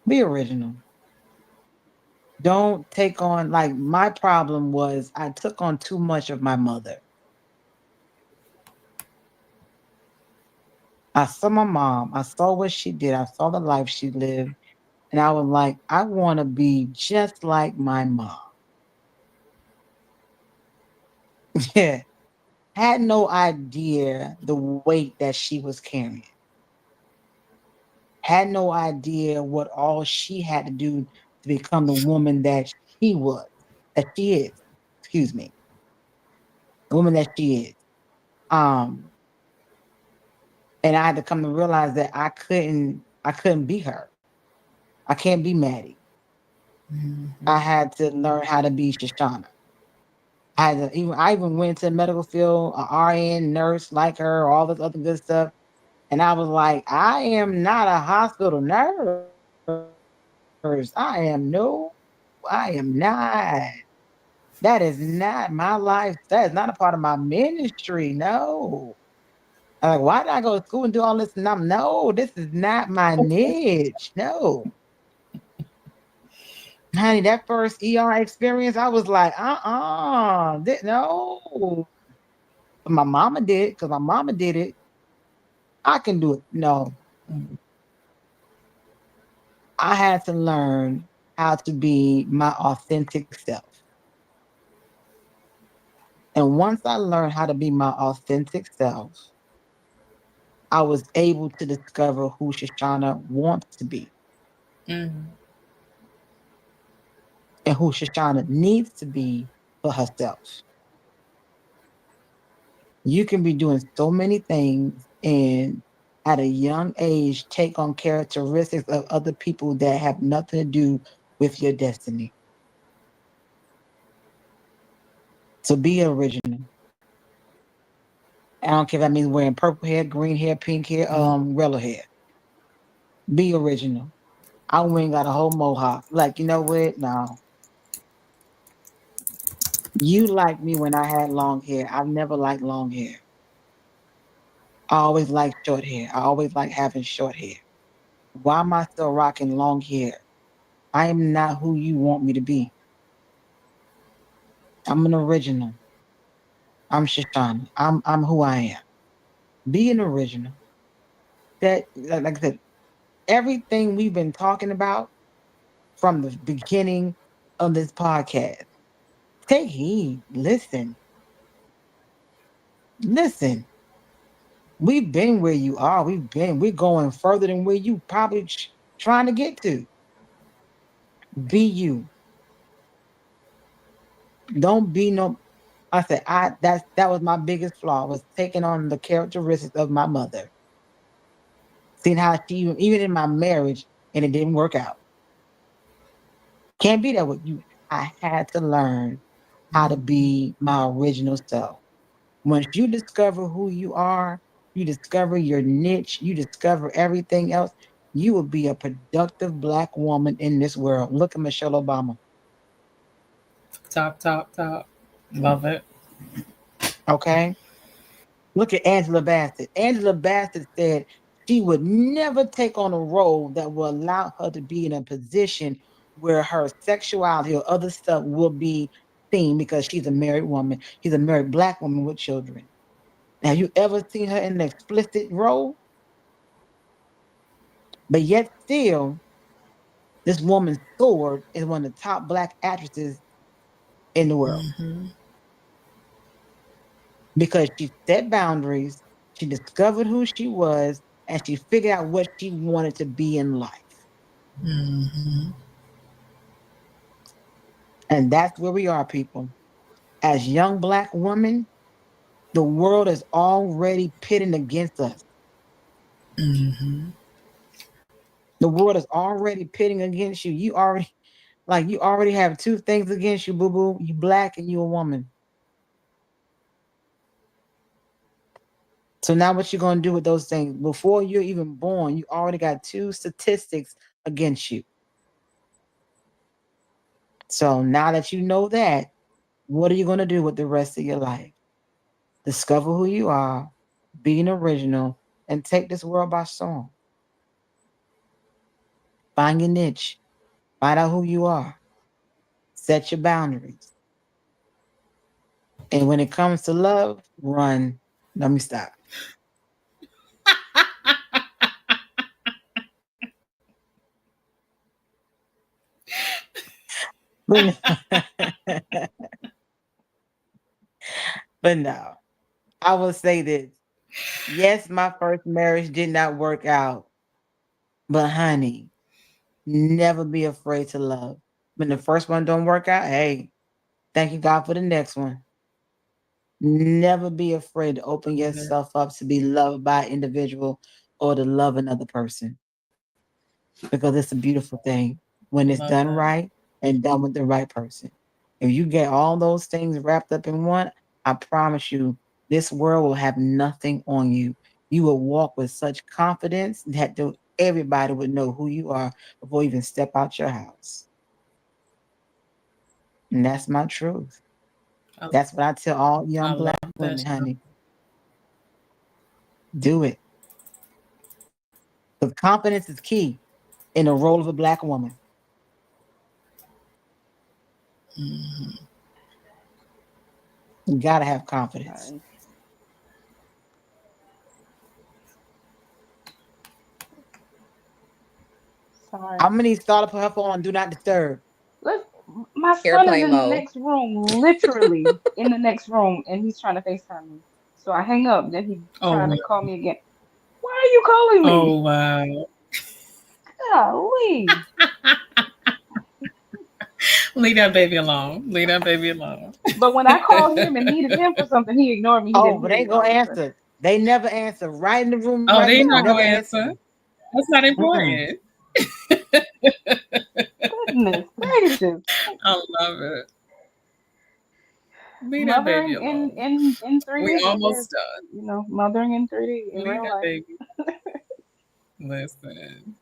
Speaker 3: Be original. Don't take on like my problem was I took on too much of my mother. I saw my mom. I saw what she did. I saw the life she lived. And I was like, I want to be just like my mom. Yeah. Had no idea the weight that she was carrying. Had no idea what all she had to do to become the woman that she was, that she is. Excuse me. The woman that she is. Um, and I had to come to realize that I couldn't be her. I can't be Maddie. I had to learn how to be Shoshana. I even went to the medical field, a RN nurse like her, all this other good stuff. And I was like, I am not a hospital nurse. I am no, I am not. That is not my life. That is not a part of my ministry. No. I'm like, why did I go to school and do all this? And no, this is not my niche. No. Honey, that first ER experience, I was like, no. But my mama did, because my mama did it. I can do it. No. I had to learn how to be my authentic self. And once I learned how to be my authentic self, I was able to discover who Shoshana wants to be
Speaker 1: Mhm.
Speaker 3: and who Shoshana needs to be for herself. You can be doing so many things and at a young age take on characteristics of other people that have nothing to do with your destiny. So be original. I don't care if that means wearing purple hair, green hair, pink hair, yellow hair. Be original. I went and got a whole mohawk. Like, you know what? No. You like me when I had long hair. I've never liked long hair. I always liked short hair. I always liked having short hair. Why am I still rocking long hair? I am not who you want me to be. I'm an original. I'm Shoshana. I'm who I am. Be an original. That, like I said, everything we've been talking about from the beginning of this podcast. Take heed. Listen. Listen. We've been where you are. We're going further than where you probably trying to get to. Be you. Don't be no. I said that was my biggest flaw, was taking on the characteristics of my mother. Seeing how she even in my marriage, and it didn't work out. Can't be that with you. I had to learn how to be my original self. Once you discover who you are, you discover your niche, you discover everything else, you will be a productive Black woman in this world. Look at Michelle Obama.
Speaker 1: Top. Love it.
Speaker 3: Okay. Look at Angela Bassett. Angela Bassett said she would never take on a role that will allow her to be in a position where her sexuality or other stuff will be seen, because she's a married woman. She's a married Black woman with children. Have you ever seen her in an explicit role? But yet still, this woman soared as one of the top Black actresses in the world.
Speaker 1: Mm-hmm.
Speaker 3: Because she set boundaries, she discovered who she was, and she figured out what she wanted to be in life.
Speaker 1: Mm-hmm.
Speaker 3: And that's where we are, people. As young Black women, the world is already pitting against us.
Speaker 1: Mm-hmm.
Speaker 3: The world is already pitting against you. You already have two things against you, boo-boo. You Black and you a woman. So now what you going to do with those things? Before you're even born, you already got two statistics against you. So now that you know that, what are you going to do with the rest of your life? Discover who you are, be an original, and take this world by storm. Find your niche. Find out who you are. Set your boundaries. And when it comes to love, run. Let me stop. But no, I will say this. Yes, my first marriage did not work out. But honey, never be afraid to love. When the first one don't work out, hey, thank you God for the next one. Never be afraid to open yourself up to be loved by an individual or to love another person. Because it's a beautiful thing when it's done right and done with the right person. If you get all those things wrapped up in one, I promise you, this world will have nothing on you. You will walk with such confidence that everybody would know who you are before you even step out your house. And that's my truth. That's what I tell all young Black women, honey. Do it. Because confidence is key in the role of a Black woman.
Speaker 1: Mm-hmm.
Speaker 3: You gotta have confidence.
Speaker 5: Sorry.
Speaker 3: How many started put her phone on Do Not Disturb?
Speaker 5: Look, my son
Speaker 6: Airplane
Speaker 5: is in the
Speaker 6: mode.
Speaker 5: next room, literally in the next room, and he's trying to FaceTime me. So I hang up, then he trying to call me again. Why are you calling me?
Speaker 1: Oh wow.
Speaker 5: Golly.
Speaker 1: Leave that baby alone. Leave that baby alone.
Speaker 5: But when I called him and needed him for something, he ignored me. He
Speaker 3: Oh,
Speaker 5: didn't
Speaker 3: but
Speaker 5: hear
Speaker 3: they
Speaker 5: me. I
Speaker 3: gonna
Speaker 5: was
Speaker 3: answer. They never answer. Right in the room,
Speaker 1: Oh,
Speaker 3: right
Speaker 1: they
Speaker 3: now.
Speaker 1: not
Speaker 3: Never
Speaker 1: gonna
Speaker 3: answer.
Speaker 1: answer. That's not
Speaker 3: Mm-mm.
Speaker 1: important.
Speaker 5: goodness gracious.
Speaker 1: I love it. Leave that baby
Speaker 5: Mothering
Speaker 1: alone.
Speaker 5: in 3D,
Speaker 1: We
Speaker 5: that is,
Speaker 1: almost done.
Speaker 5: mothering in 3D in
Speaker 1: Leave
Speaker 5: real
Speaker 1: that
Speaker 5: life.
Speaker 1: baby. Listen,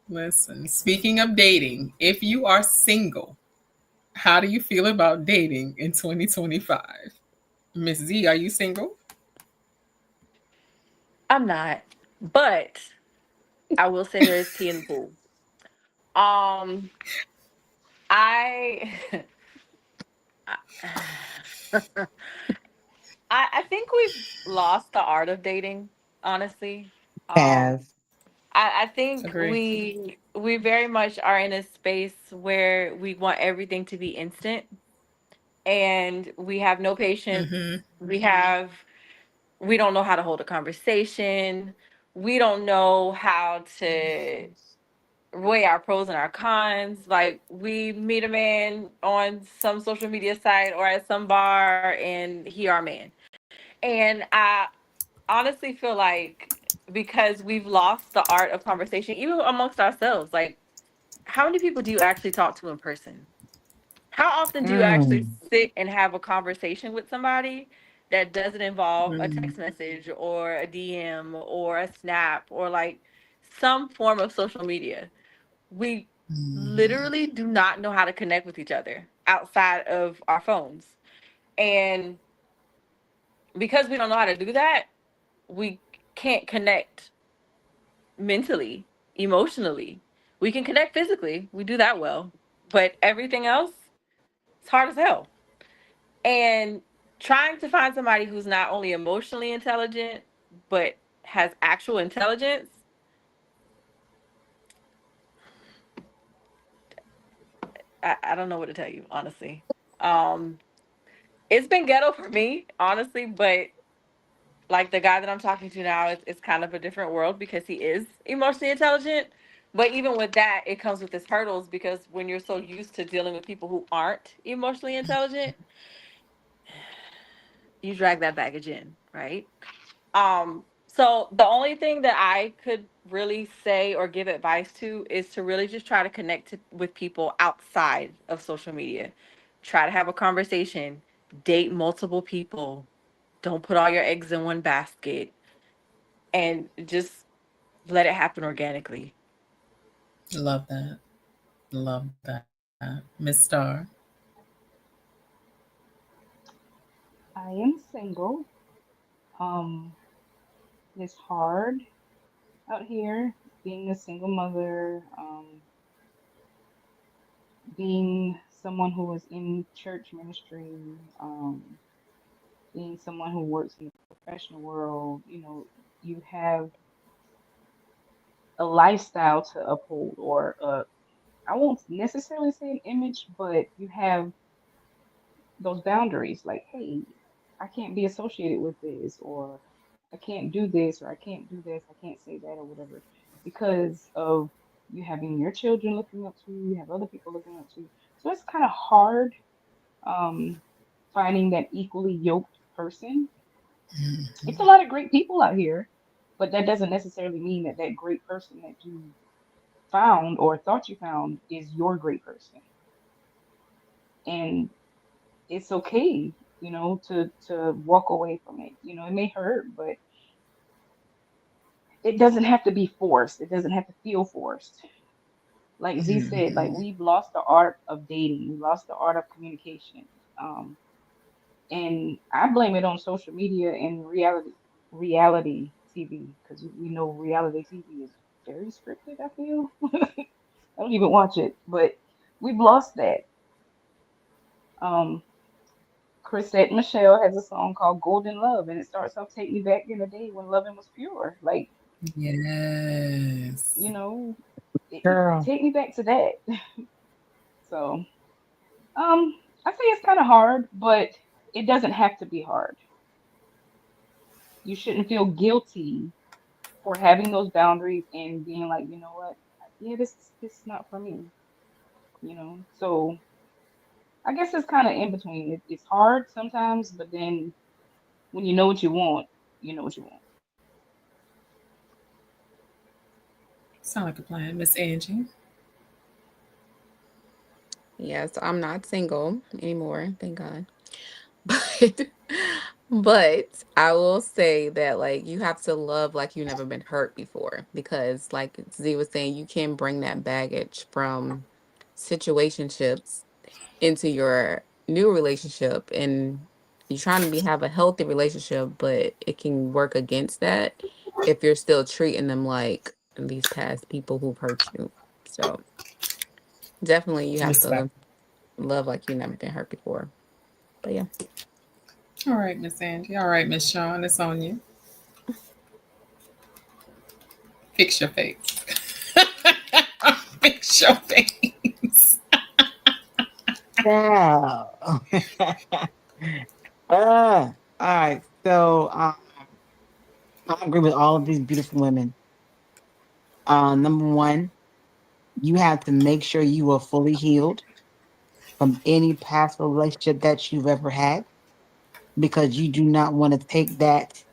Speaker 1: listen. Speaking of dating, if you are single, how do you feel about dating in 2025? Miss Z, are you single?
Speaker 4: I'm not, but I will say there is pee in the pool. Um, I, I think we've lost the art of dating. Honestly, um,
Speaker 3: Have.
Speaker 4: I think
Speaker 1: Agree.
Speaker 4: we very much are in a space where we want everything to be instant, and we have no patience.
Speaker 1: Mm-hmm.
Speaker 4: We don't know how to hold a conversation. We don't know how to weigh our pros and our cons. Like we meet a man on some social media site or at some bar and he our man. And I honestly feel like because we've lost the art of conversation, even amongst ourselves, like how many people do you actually talk to in person? How often do you actually
Speaker 3: Mm.
Speaker 4: sit and have a conversation with somebody that doesn't involve a
Speaker 1: Mm-hmm.
Speaker 4: text message or a DM or a snap or like some form of social media? We literally do not know how to connect with each other outside of our phones. And because we don't know how to do that, we can't connect mentally, emotionally. We can connect physically. We do that well. But everything else, it's hard as hell. And trying to find somebody who's not only emotionally intelligent, but has actual intelligence, I don't know what to tell you, honestly. Um, it's been ghetto for me, honestly, but like the guy that I'm talking to now, it's kind of a different world because he is emotionally intelligent. But even with that, it comes with its hurdles because when you're so used to dealing with people who aren't emotionally intelligent, you drag that baggage in, right? So the only thing that I could really say or give advice to is to really just try to with people outside of social media. Try to have a conversation, date multiple people. Don't put all your eggs in one basket and just let it happen organically.
Speaker 1: Love that. Love that. Miss Star.
Speaker 5: I am single. Um, it's hard out here being a single mother, being someone who is in church ministry, being someone who works in the professional world. You have a lifestyle to uphold, or I won't necessarily say an image, but you have those boundaries like, hey, I can't be associated with this, or I can't do this, or I can't do this, I can't say that, or whatever, because of you having your children looking up to you, you have other people looking up to you. So it's kind of hard um, finding that equally yoked person. It's a lot of great people out here, but that doesn't necessarily mean that that great person that you found or thought you found is your great person. And it's okay, to walk away from it. It may hurt, but it doesn't have to be forced. It doesn't have to feel forced. Like Z said, like we've lost the art of dating. We lost the art of communication. Um, and I blame it on social media and reality TV, because we know reality TV is very scripted, I feel. I don't even watch it, but we've lost that. Um, Chrisette Michelle has a song called Golden Love, and it starts off, take me back in the day when loving was pure. Like,
Speaker 1: Yes.
Speaker 5: you know,
Speaker 3: Girl.
Speaker 5: take me back to that. So, I say it's kind of hard, but it doesn't have to be hard. You shouldn't feel guilty for having those boundaries and being like, you know what, yeah, this is not for me. So I guess it's kind of in between. It's hard sometimes, but then when you know what you want, you know what you want.
Speaker 1: Sound like a plan, Miss Angie.
Speaker 6: Yes, I'm not single anymore, thank God. But but I will say that like you have to love like you've never been hurt before because like Z was saying, you can bring that baggage from situationships into your new relationship and you're trying to have a healthy relationship, but it can work against that if you're still treating them like these past people who've hurt you. So definitely you have
Speaker 1: Respect.
Speaker 6: to love like you've never been hurt before. But yeah.
Speaker 1: All right, Miss Angie. All right, Miss Sean, it's on you. Fix your face. Fix your face.
Speaker 3: Wow. All right. So I agree with all of these beautiful women. Number one, you have to make sure you are fully healed from any past relationship that you've ever had because you do not want to take that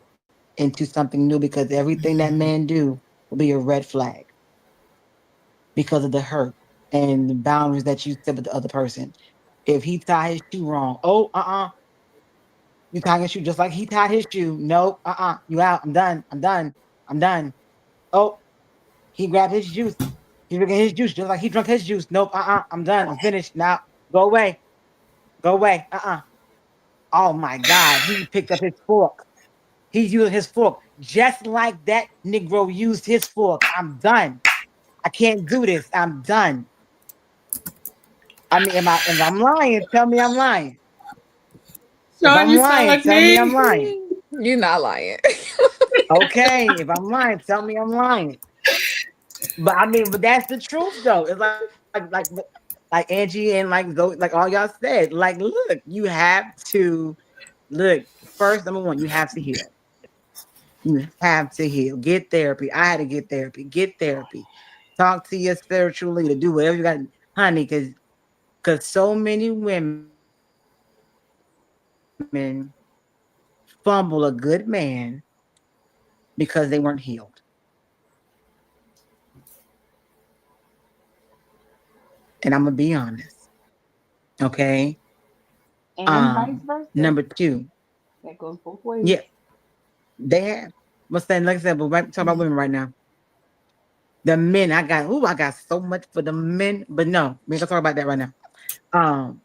Speaker 3: into something new because everything that man do will be a red flag because of the hurt and the boundaries that you set with the other person. If he tied his shoe wrong, you tying his shoe just like he tied his shoe. Nope, you out. I'm done. I'm done. I'm done. Oh, he grabbed his juice. He drinking his juice just like he drunk his juice. Nope, I'm done. I'm finished. Now go away. Go away. Oh my God. He picked up his fork. He's using his fork just like that Negro used his fork. I'm done. I can't do this. I'm done. I mean, if I'm lying, tell me I'm lying. If
Speaker 1: Sean,
Speaker 3: I'm
Speaker 1: you sound
Speaker 3: lying,
Speaker 1: like
Speaker 3: tell me I'm
Speaker 1: me.
Speaker 3: lying.
Speaker 6: You're not lying.
Speaker 3: Okay, if I'm lying, tell me I'm lying. But I mean, but that's the truth though. It's like Angie and like those, like all y'all said. Like, look, you have to look. First, number one, you have to heal. You have to heal. Get therapy. I had to get therapy. Get therapy. Talk to your spiritual leader. Do whatever you got, honey. Because so many women fumble a good man because they weren't healed. And I'm gonna be honest. Okay.
Speaker 5: And vice versa.
Speaker 3: Number two,
Speaker 5: That goes both ways.
Speaker 3: yeah, they have. What's that? Like I said, but right, talk about women right now. The men, I got so much for the men, but no, we ain't gonna talk about that right now. Um,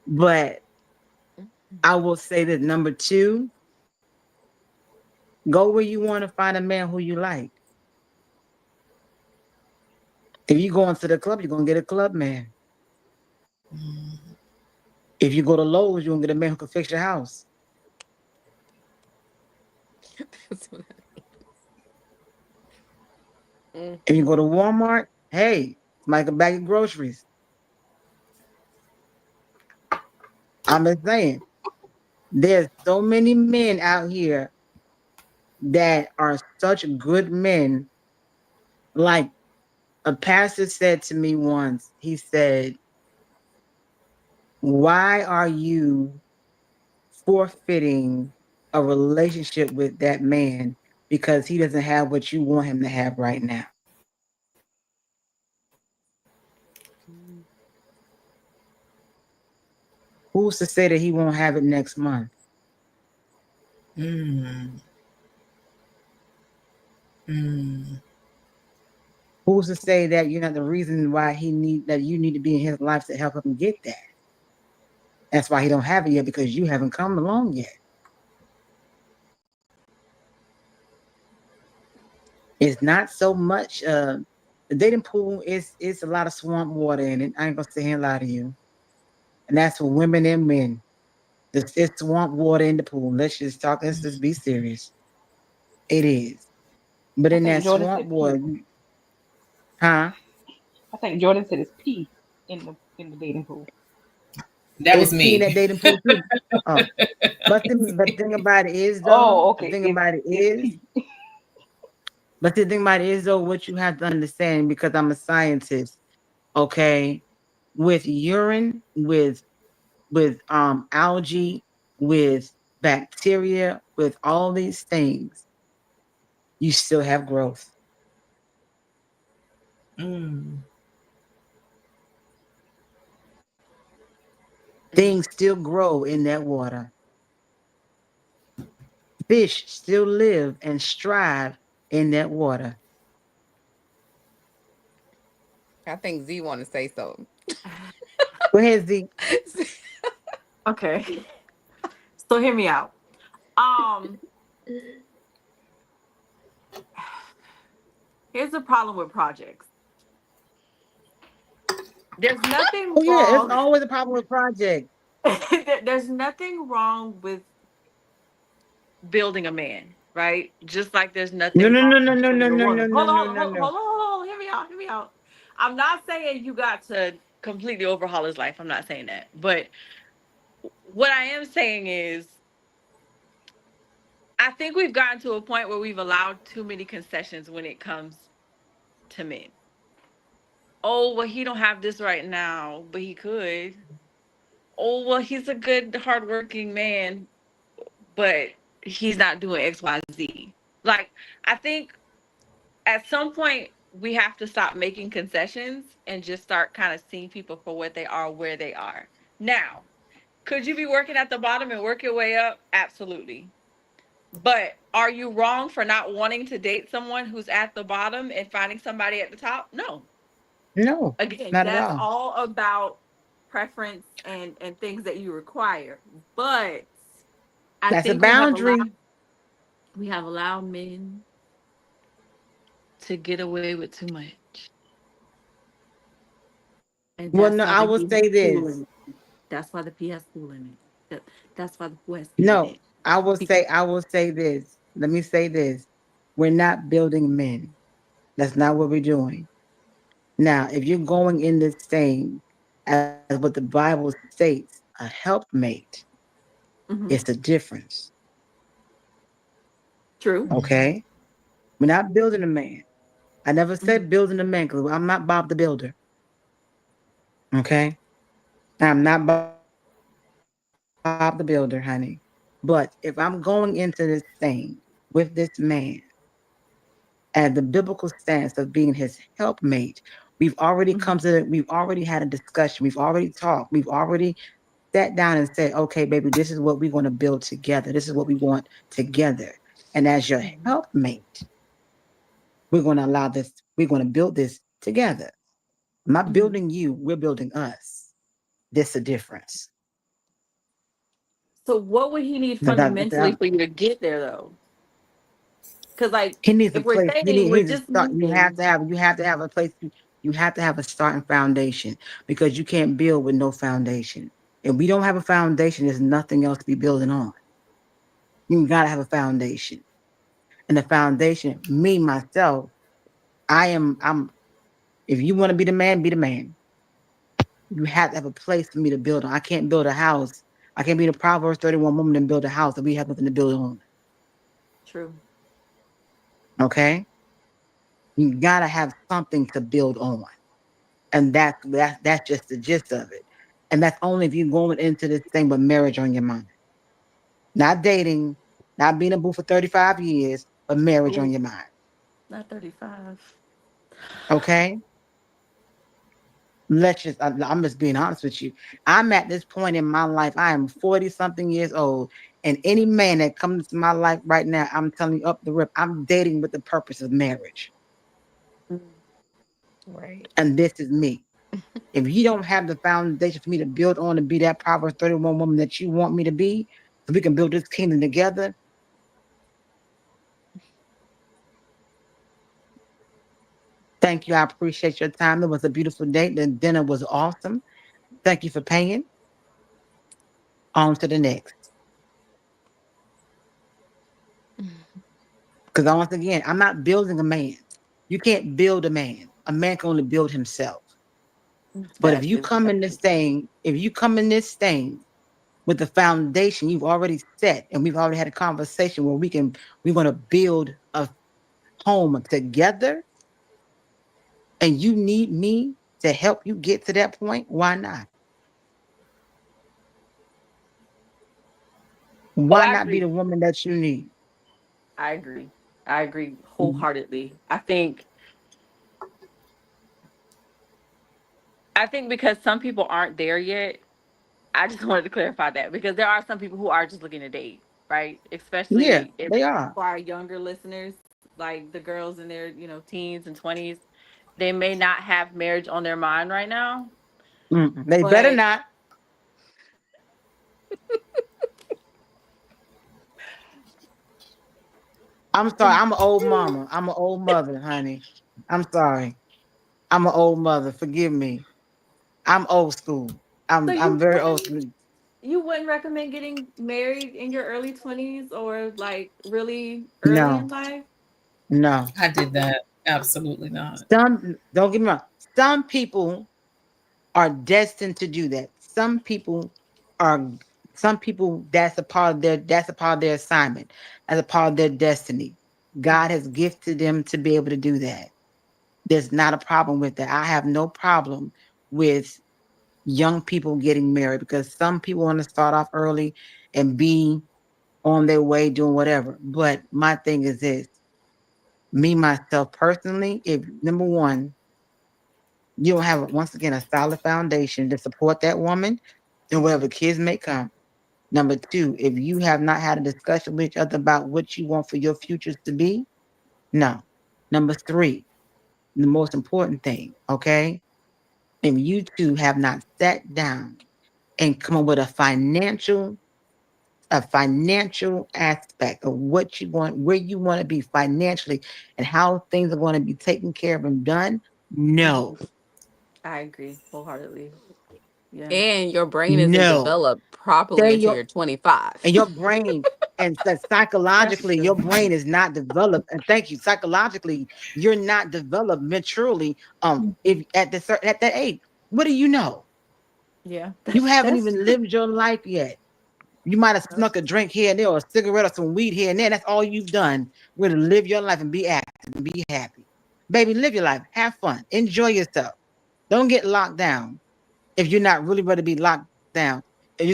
Speaker 3: but I will say that number two, go where you want to find a man who you like. If you go into the club, you're gonna get a club man. If you go to Lowe's, you're gonna get a man who can fix your house. If you go to Walmart, hey, like a bag of groceries. I'm just saying, there's so many men out here that are such good men. Like a pastor said to me once, he said, why are you forfeiting a relationship with that man because he doesn't have what you want him to have right now? Who's to say that he won't have it next month?
Speaker 1: Mm. Mm.
Speaker 3: Who's to say that you're not the reason why you need to be in his life to help him get that? That's why he don't have it yet because you haven't come along yet. It's not so much the dating pool is a lot of swamp water in it. I ain't gonna sit here and lie to you. And that's for women and men. It's swamp water in the pool. Let's just be serious. It is. But
Speaker 5: I
Speaker 3: in
Speaker 5: think
Speaker 3: that
Speaker 5: Jordan
Speaker 3: swamp
Speaker 5: said P.
Speaker 3: water, huh?
Speaker 5: I think Jordan said it's P in the dating pool.
Speaker 1: That was
Speaker 3: It's pee in
Speaker 1: me.
Speaker 3: that dating pool too. Oh. But the thing about it is though,
Speaker 5: Oh,
Speaker 3: the
Speaker 5: okay.
Speaker 3: thing about it
Speaker 5: It's
Speaker 3: is,
Speaker 5: P.
Speaker 3: but the thing about it is though, what you have to understand, because I'm a scientist, okay? with urine, with algae, with bacteria, with all these things, you still have growth. Things still grow in that water. Fish still live and strive in that water.
Speaker 6: I think Z want to say something.
Speaker 3: Go ahead, Z.
Speaker 4: Okay. So hear me out. Here's the problem with projects. There's nothing
Speaker 3: Oh yeah,
Speaker 4: wrong.
Speaker 3: it's always a problem with projects.
Speaker 4: There's nothing wrong with building a man, right? Just like there's nothing
Speaker 3: No, no,
Speaker 4: wrong
Speaker 3: no, no,
Speaker 4: with
Speaker 3: no,
Speaker 4: building
Speaker 3: no,
Speaker 4: a
Speaker 3: no,
Speaker 4: woman.
Speaker 3: no, no,
Speaker 4: Hold
Speaker 3: no,
Speaker 4: on,
Speaker 3: no,
Speaker 4: hold on,
Speaker 3: no.
Speaker 4: hold on, hold on. Hear me out, hear me out. I'm not saying you got to completely overhaul his life. I'm not saying that. But what I am saying is I think we've gotten to a point where we've allowed too many concessions when it comes to men. Oh, well, he don't have this right now, but he could. Oh, well, he's a good, hardworking man, but he's not doing X, Y, Z. Like, I think at some point we have to stop making concessions and just start kind of seeing people for what they are, where they are. Now, could you be working at the bottom and work your way up? Absolutely. But are you wrong for not wanting to date someone who's at the bottom and finding somebody at the top? No.
Speaker 3: No,
Speaker 4: Again,
Speaker 3: not at
Speaker 4: that's
Speaker 3: all.
Speaker 4: all about preference and things that you require. But I
Speaker 3: That's a
Speaker 4: think
Speaker 3: boundary.
Speaker 4: we have allowed men to get away with too much. And
Speaker 3: Well,
Speaker 4: that's
Speaker 3: no,
Speaker 4: why
Speaker 3: I
Speaker 4: the
Speaker 3: will
Speaker 4: P
Speaker 3: say
Speaker 4: has school
Speaker 3: this.
Speaker 4: in it. That's why the P has school in it. That's why the P has school in
Speaker 3: No,
Speaker 4: it.
Speaker 3: I will say this. Let me say this. We're not building men. That's not what we're doing. Now, if you're going in this thing as what the Bible states, a helpmate,
Speaker 4: Mm-hmm.
Speaker 3: it's a difference.
Speaker 4: True.
Speaker 3: Okay? We're not building a man. I never
Speaker 4: Mm-hmm.
Speaker 3: said building a man because I'm not Bob the Builder. Okay? I'm not Bob the Builder, honey. But if I'm going into this thing with this man and the biblical stance of being his helpmate, we've already had a discussion. We've already talked. We've already sat down and said, okay, baby, this is what we want to build together. This is what we want together. And as your
Speaker 4: Mm-hmm.
Speaker 3: helpmate, we're going to allow this, we're going to build this together. I'm not
Speaker 4: Mm-hmm.
Speaker 3: building you, we're building us. This a difference.
Speaker 4: So what would he need fundamentally
Speaker 3: That,
Speaker 4: for you to get there though? Because like
Speaker 3: he needs a
Speaker 4: if we're
Speaker 3: place.
Speaker 4: saying
Speaker 3: He
Speaker 4: we're
Speaker 3: needs to
Speaker 4: just
Speaker 3: start.
Speaker 4: moving,
Speaker 3: You have to have a place. You have to have a starting foundation because you can't build with no foundation. If we don't have a foundation, there's nothing else to be building on. You gotta have a foundation. And the foundation, me, myself, I'm if you want to be the man, be the man. You have to have a place for me to build on. I can't build a house. I can't be the Proverbs 31 woman and build a house if we have nothing to build on.
Speaker 4: true.
Speaker 3: Okay? You gotta have something to build on. And that's just the gist of it. And that's only if you're going into this thing with marriage on your mind. Not dating, not being in a boo for 35 years, but marriage on
Speaker 4: Ooh,
Speaker 3: your mind.
Speaker 4: not 35.
Speaker 3: Okay? I'm just being honest with you. I'm at this point in my life, I am 40 something years old. And any man that comes to my life right now, I'm telling you up the rip, I'm dating with the purpose of marriage.
Speaker 4: Mm.
Speaker 6: Right.
Speaker 3: And this is me. If you don't have the foundation for me to build on to be that Proverbs 31 woman that you want me to be, so we can build this kingdom together. Thank you. I appreciate your time. It was a beautiful day. The dinner was awesome. Thank you for paying. On to the next. Because once again, I'm not building a man. You can't build a man. A man can only build himself. But if you
Speaker 4: Facts.
Speaker 3: come in this thing, with the foundation you've already set, and we've already had a conversation where we're gonna build a home together, and you need me to help you get to that point, why not? Why
Speaker 4: I
Speaker 3: not be
Speaker 4: agree.
Speaker 3: the woman that you need?
Speaker 4: I agree. I agree wholeheartedly. I think because some people aren't there yet. I just wanted to clarify that because there are some people who are just looking to date, right?
Speaker 3: Yeah,
Speaker 4: Especially if
Speaker 3: they are.
Speaker 4: for our younger listeners, like the girls in their, teens and 20s, they may not have marriage on their mind right now.
Speaker 3: They better
Speaker 4: But
Speaker 3: not. I'm sorry. I'm an old mama. I'm an old mother, honey. I'm sorry. I'm an old mother. Forgive me. I'm old school.
Speaker 4: so
Speaker 3: I'm very old school.
Speaker 4: you wouldn't recommend getting married in your early 20s or like really early in
Speaker 3: No,
Speaker 4: life?
Speaker 3: no.
Speaker 1: I did that. Absolutely not.
Speaker 3: Some don't get me wrong. Some people are destined to do that. Are some people that's a part of their assignment, as a part of their destiny. God has gifted them to be able to do that. There's not a problem with that. I have no problem with young people getting married because some people want to start off early and be on their way doing whatever. But my thing is this, me myself personally, if number one, you don't have once again a solid foundation to support that woman and whatever kids may come. Number two, if you have not had a discussion with each other about what you want for your futures to be, no. Number three, the most important thing, okay? If you two have not sat down and come up with a financial aspect of what you want, where you want to be financially, and how things are going to be taken care of and done, no,
Speaker 4: I agree wholeheartedly. Yeah.
Speaker 6: And your brain isn't
Speaker 3: no.
Speaker 6: developed properly
Speaker 3: Stay
Speaker 6: until
Speaker 3: your
Speaker 6: you're 25.
Speaker 3: and your brain and psychologically your brain is not developed, and thank you, psychologically you're not developed maturely. If at that age, what do you know?
Speaker 4: Yeah.
Speaker 3: You haven't
Speaker 4: That's
Speaker 3: even
Speaker 4: true.
Speaker 3: lived your life yet. You might have snuck a drink here and there or a cigarette or some weed here and there. That's all you've done. We're to live your life and be active and be happy. Baby, live your life, have fun, enjoy yourself. Don't get locked down if you're not really ready to be locked down. And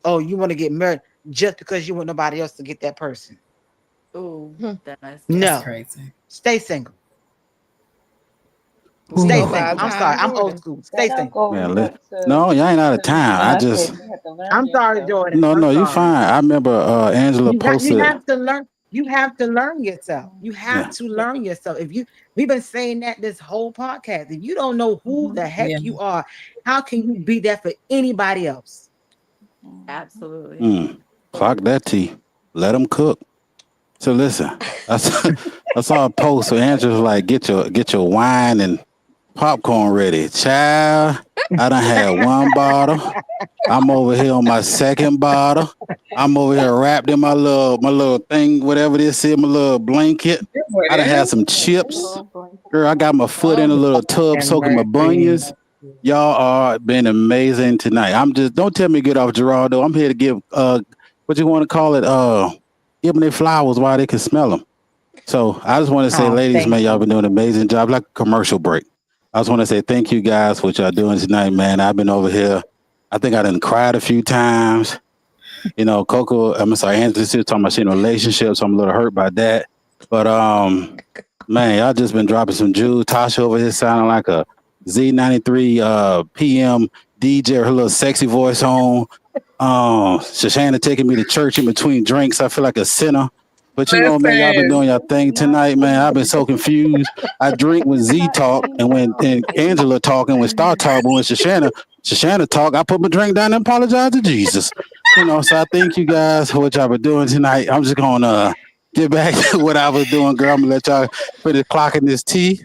Speaker 3: you want to get married just because you want nobody else to get that person.
Speaker 4: Ooh,
Speaker 6: Hmm.
Speaker 4: that's
Speaker 1: That's
Speaker 3: No,
Speaker 1: crazy.
Speaker 3: stay single.
Speaker 6: We
Speaker 3: Stay
Speaker 6: go
Speaker 3: single.
Speaker 6: by
Speaker 3: I'm sorry,
Speaker 6: time,
Speaker 3: I'm old
Speaker 6: Jordan.
Speaker 3: school.
Speaker 5: That
Speaker 3: Stay
Speaker 5: don't
Speaker 3: single.
Speaker 5: go
Speaker 2: Man,
Speaker 5: back to
Speaker 2: no, y'all ain't out of
Speaker 5: to
Speaker 2: time. I
Speaker 5: Sean
Speaker 2: just
Speaker 5: said you have to learn
Speaker 3: I'm sorry,
Speaker 5: yourself.
Speaker 3: Jordan.
Speaker 2: no,
Speaker 3: I'm
Speaker 2: no, you
Speaker 3: sorry.
Speaker 2: fine. I remember Angela
Speaker 3: You
Speaker 2: posted.
Speaker 3: have to learn. You have to learn yourself. You have
Speaker 2: Yeah,
Speaker 3: to learn yourself. We've been saying that this whole podcast. If you don't know who the heck
Speaker 1: Yeah.
Speaker 3: you are, how can you be that for anybody else?
Speaker 4: absolutely.
Speaker 2: clock that tea. Let them cook. So listen, I saw, I saw a post. So Angela's like, get your wine and popcorn ready, child. I done had one bottle. I'm over here on my second bottle. I'm over here wrapped in my little thing, whatever this is, my little blanket.
Speaker 1: What
Speaker 2: I done
Speaker 1: it
Speaker 2: had
Speaker 1: is?
Speaker 2: some chips. Girl, I got my foot in a little tub
Speaker 3: And
Speaker 2: soaking my bunions. Y'all are been amazing tonight. Don't tell me to get off Geraldo. I'm here to give what you want to call it, give them their flowers while they can smell them. So I just want to say,
Speaker 3: Oh,
Speaker 2: ladies,
Speaker 3: thank
Speaker 2: man, y'all
Speaker 3: you.
Speaker 2: been doing an amazing job, like a commercial break. I just want to say thank you guys for what y'all doing tonight, man. I've been over here. I think I done cried a few times. You know, Angela still talking about she in a relationship, so I'm a little hurt by that. But man, y'all just been dropping some jewels. Tasha over here sounding like a Z93 PM DJ, her little sexy voice on. Shoshana taking me to church in between drinks. I feel like a sinner. But you know, man, y'all been
Speaker 1: Listen,
Speaker 2: doing your thing tonight, man. I've been so confused. I drink when Z talk and when Angela talking when Star talk, but when Shoshana talk, I put my drink down and apologize to Jesus. You know, so I thank you guys for what y'all been doing tonight. I'm just gonna get back to what I was doing, girl. I'm gonna let y'all finish clocking this tea.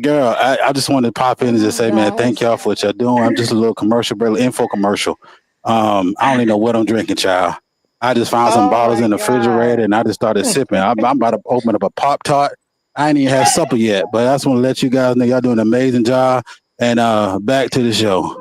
Speaker 2: Girl, I just wanted to pop in and just say, man, thank y'all for what y'all doing. I'm just a little commercial, barely info commercial. I don't even know what I'm drinking, child. I just found some
Speaker 3: Oh
Speaker 2: bottles
Speaker 3: my
Speaker 2: in the refrigerator
Speaker 3: God.
Speaker 2: and I just started sipping. I'm about to open up a Pop Tart. I ain't even had supper yet, but I just want to let you guys know y'all doing an amazing job. And back to the show.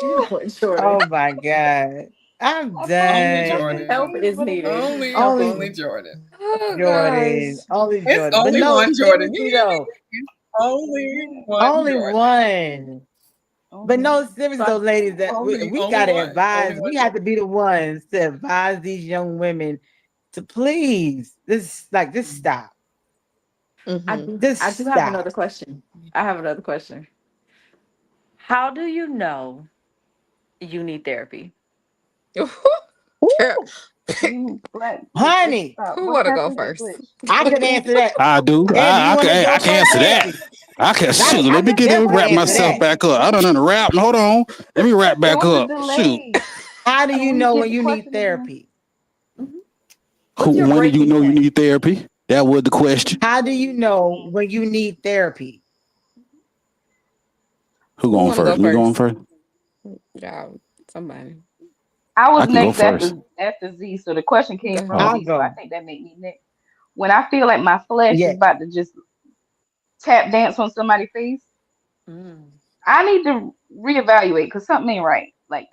Speaker 3: Oh my God. I'm
Speaker 1: only
Speaker 3: done.
Speaker 1: Jordan.
Speaker 4: Help is needed.
Speaker 3: Only
Speaker 1: Only Jordan.
Speaker 6: Oh
Speaker 3: Jordan.
Speaker 6: gosh.
Speaker 3: Only
Speaker 1: It's
Speaker 3: Jordan. But
Speaker 1: only
Speaker 3: no,
Speaker 1: one Jordan. You
Speaker 3: seriously
Speaker 1: hear
Speaker 3: though.
Speaker 1: me? Only one.
Speaker 3: Only
Speaker 1: George.
Speaker 3: one. But
Speaker 5: Only
Speaker 3: no,
Speaker 5: one.
Speaker 3: seriously, those ladies that we
Speaker 1: Only
Speaker 3: gotta
Speaker 1: one. Only
Speaker 3: advise.
Speaker 1: one.
Speaker 3: We have to be the ones to advise these young women to please just stop.
Speaker 6: Mhm.
Speaker 3: Just
Speaker 4: I do have
Speaker 3: stop.
Speaker 4: another question. I have another question. How do you know you need therapy?
Speaker 6: Girl,
Speaker 3: Ooh,
Speaker 5: Black glitch,
Speaker 3: honey,
Speaker 5: stop.
Speaker 6: who
Speaker 5: What
Speaker 6: wanna go
Speaker 5: happened to
Speaker 6: first?
Speaker 5: glitch?
Speaker 3: I can answer that.
Speaker 7: I do.
Speaker 3: Ed, you want to
Speaker 7: I
Speaker 3: go
Speaker 7: can
Speaker 3: first,
Speaker 7: answer that.
Speaker 3: baby?
Speaker 7: I can shoot.
Speaker 3: I
Speaker 7: Let me
Speaker 3: can
Speaker 7: get it
Speaker 3: definitely
Speaker 7: wrap
Speaker 3: answer
Speaker 7: myself
Speaker 3: that.
Speaker 7: back up. I don't know rap. Hold on. Let me wrap
Speaker 5: There
Speaker 7: back
Speaker 5: was a
Speaker 7: up. Shoot.
Speaker 5: delay.
Speaker 3: How do
Speaker 5: Can
Speaker 3: you
Speaker 5: we
Speaker 3: know
Speaker 5: get
Speaker 3: when
Speaker 5: the
Speaker 3: you need
Speaker 5: question again?
Speaker 3: therapy?
Speaker 4: What's your
Speaker 7: When do you
Speaker 4: breaking
Speaker 7: know you
Speaker 4: point?
Speaker 7: need therapy? That was the question.
Speaker 3: How do you know when you need therapy?
Speaker 7: Who
Speaker 6: Who
Speaker 7: going
Speaker 6: wanna go
Speaker 7: first? Me going
Speaker 6: first?
Speaker 7: first?
Speaker 6: Yeah, somebody.
Speaker 5: I
Speaker 7: I
Speaker 5: was
Speaker 7: can go
Speaker 5: next
Speaker 7: first.
Speaker 5: after Z, so the question
Speaker 6: Go
Speaker 5: came from
Speaker 6: ahead.
Speaker 3: I'll
Speaker 5: Z, so I
Speaker 3: go.
Speaker 5: think that made me next. When I feel like my flesh is
Speaker 3: Yes.
Speaker 5: about to just tap dance on somebody's face,
Speaker 4: Mm.
Speaker 5: I need to reevaluate because something ain't right. Like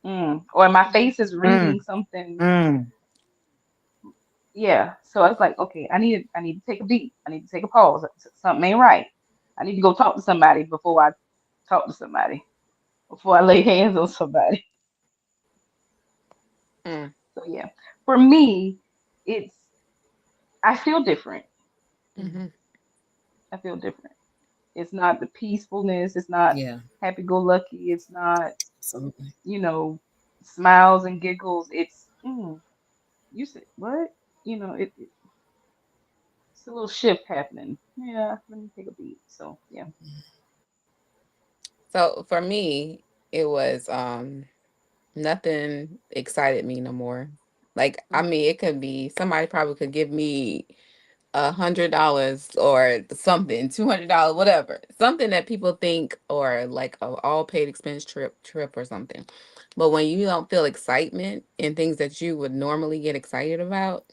Speaker 5: mm, or my face is
Speaker 3: Mm,
Speaker 5: reading something.
Speaker 3: mm.
Speaker 5: Yeah, so I was like, okay, I need to take a beat. I need to take a pause. Something ain't right. I need to go talk to somebody before I talk to somebody, before I lay hands on somebody.
Speaker 6: Mm.
Speaker 5: So yeah, for me, it's I feel different.
Speaker 6: Mhm.
Speaker 5: I feel different. It's not the peacefulness. It's not
Speaker 1: Yeah,
Speaker 5: happy go lucky. It's not
Speaker 1: absolutely.
Speaker 5: you know smiles and giggles. It's you said what? It's a little shift happening. Yeah, let me take a beat. So yeah.
Speaker 6: So for me, it was nothing excited me no more. Like, I mean, it could be somebody probably could give me $100 or something, $200, whatever, something that people think or like a all paid expense trip or something. But when you don't feel excitement in things that you would normally get excited about,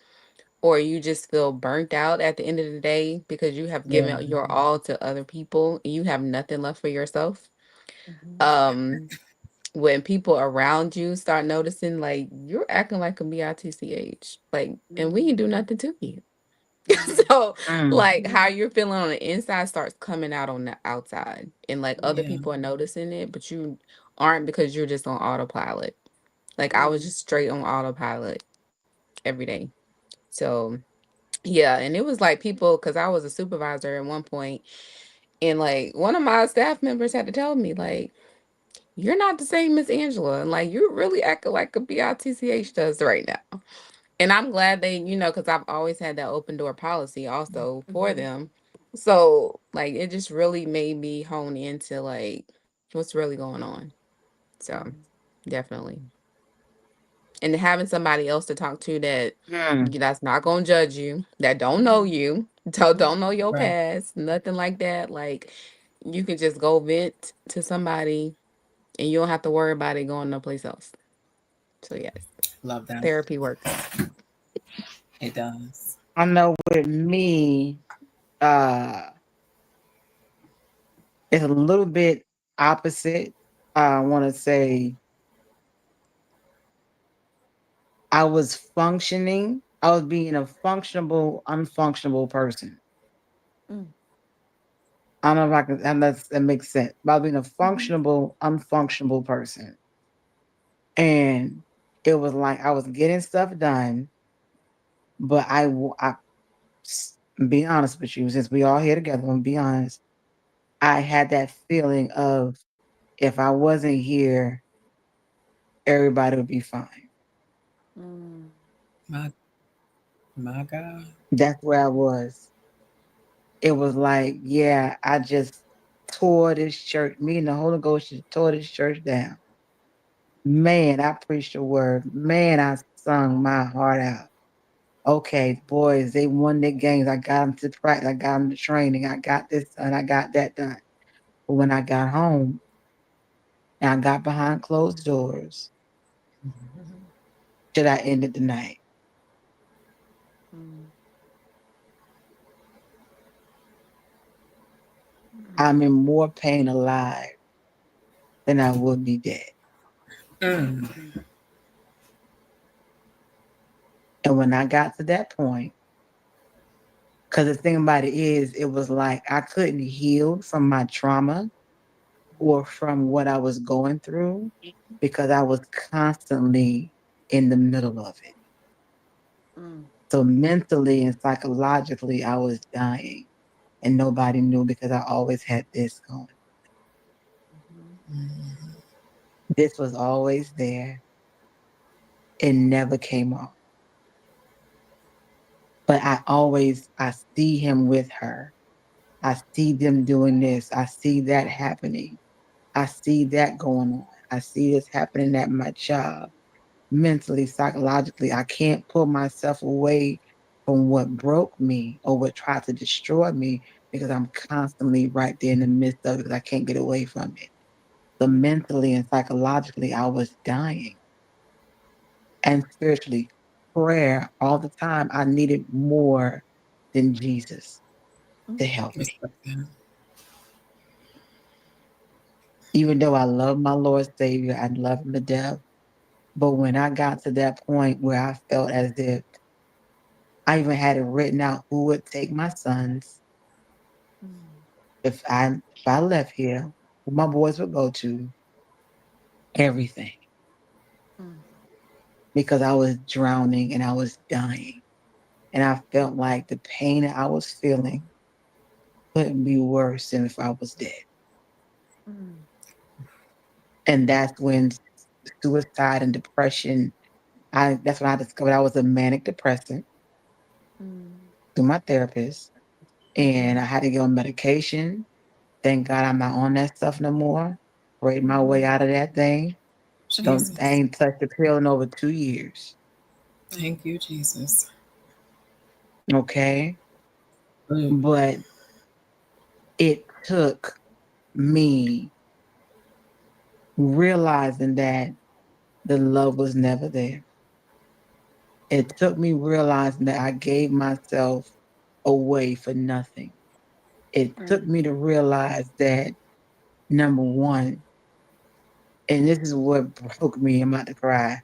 Speaker 6: or you just feel burnt out at the end of the day because you have
Speaker 1: Yeah.
Speaker 6: given your all to other people and you have nothing left for yourself.
Speaker 4: Mhm.
Speaker 6: Um, when people around you start noticing like you're acting like a bitch, like, and we didn't do nothing to you. So
Speaker 3: Mm.
Speaker 6: like how you're feeling on the inside starts coming out on the outside. And like other
Speaker 1: Yeah.
Speaker 6: people are noticing it, but you aren't because you're just on autopilot. Like I was just straight on autopilot every day. So yeah, and it was like people because I was a supervisor at one point, and like one of my staff members had to tell me, like, you're not the same as Angela. And like you're really acting like a BITCH does right now. And I'm glad they, because I've always had that open door policy also for
Speaker 4: Mhm.
Speaker 6: them. So like it just really made me hone into like what's really going on. So definitely. And having somebody else to talk to
Speaker 3: Mm.
Speaker 6: that's not gonna judge you, that don't know you, don't know your
Speaker 1: Right.
Speaker 6: past, nothing like that. Like you can just go vent to somebody and you don't have to worry about it going no place else. So yes,
Speaker 1: Love that.
Speaker 6: therapy works.
Speaker 1: It does.
Speaker 3: I know with me, uh, it's a little bit opposite. I want to say I was functioning. I was being a functionable, unfunctionable person.
Speaker 4: Mm.
Speaker 3: I don't know if I can, unless that makes sense. But I was being a
Speaker 4: Mhm.
Speaker 3: functionable, unfunctionable person. And it was like I was getting stuff done, but be honest with you, since we all here together, I'm gonna be honest. I had that feeling of if I wasn't here, everybody would be fine.
Speaker 4: Mm.
Speaker 1: My my God.
Speaker 3: That's where I was. It was like, yeah, I just tore this church. Me and the Holy Ghost just tore this church down. Man, I preached the word. Man, I sung my heart out. Okay, boys, they won their games. I got them to practice. I got them to training. I got this and I got that done. But when I got home and I got behind closed doors, that I ended the night.
Speaker 4: Mm.
Speaker 3: I'm in more pain alive than I would be dead.
Speaker 1: Mm.
Speaker 3: And when I got to that point, Because the thing about it is, it was like I couldn't heal from my trauma or from what I was going through because I was constantly in the middle of it.
Speaker 4: Mm.
Speaker 3: So mentally and psychologically, I was dying and nobody knew because I always had this going. This was always there. It never came off. But I see him with her. I see them doing this. I see that happening. I see that going on. I see this happening at my job. Mentally, psychologically, I can't pull myself away from what broke me or what tried to destroy me because I'm constantly right there in the midst of it because I can't get away from it. So mentally and psychologically, I was dying. And spiritually, prayer all the time, I needed more than Jesus to help me. Even though I love my Lord Savior, I love him to death. But when I got to that point where I felt as if I even had it written out who would take my sons if I left here, who my boys would go to, everything. Because I was drowning and I was dying. And I felt like the pain that I was feeling couldn't be worse than if I was dead. And that's when suicide and depression, that's when I discovered I was a manic depressant through my therapist. And I had to get on medication. Thank God I'm not on that stuff no more. Prayed my way out of that thing.
Speaker 1: Jesus.
Speaker 3: I ain't touched a pill in over 2 years.
Speaker 1: Thank you, Jesus.
Speaker 3: Okay.
Speaker 1: Mm.
Speaker 3: But it took me realizing that the love was never there. It took me realizing that I gave myself away for nothing. It took me to realize that, number one, and this is what broke me, I'm about to cry.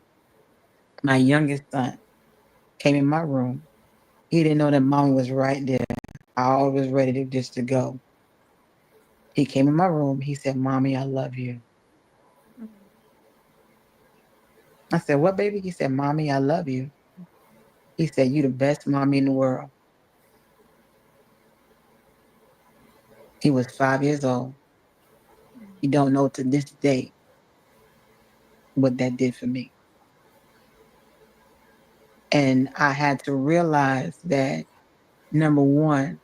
Speaker 3: My youngest son came in my room. He didn't know that mommy was right there. I was ready to just to go. He came in my room. He said, "Mommy, I love you." I said, "What, baby?" He said, "Mommy, I love you." He said, "You the best mommy in the world." He was 5 years old. He don't know to this day what that did for me. And I had to realize that, number one,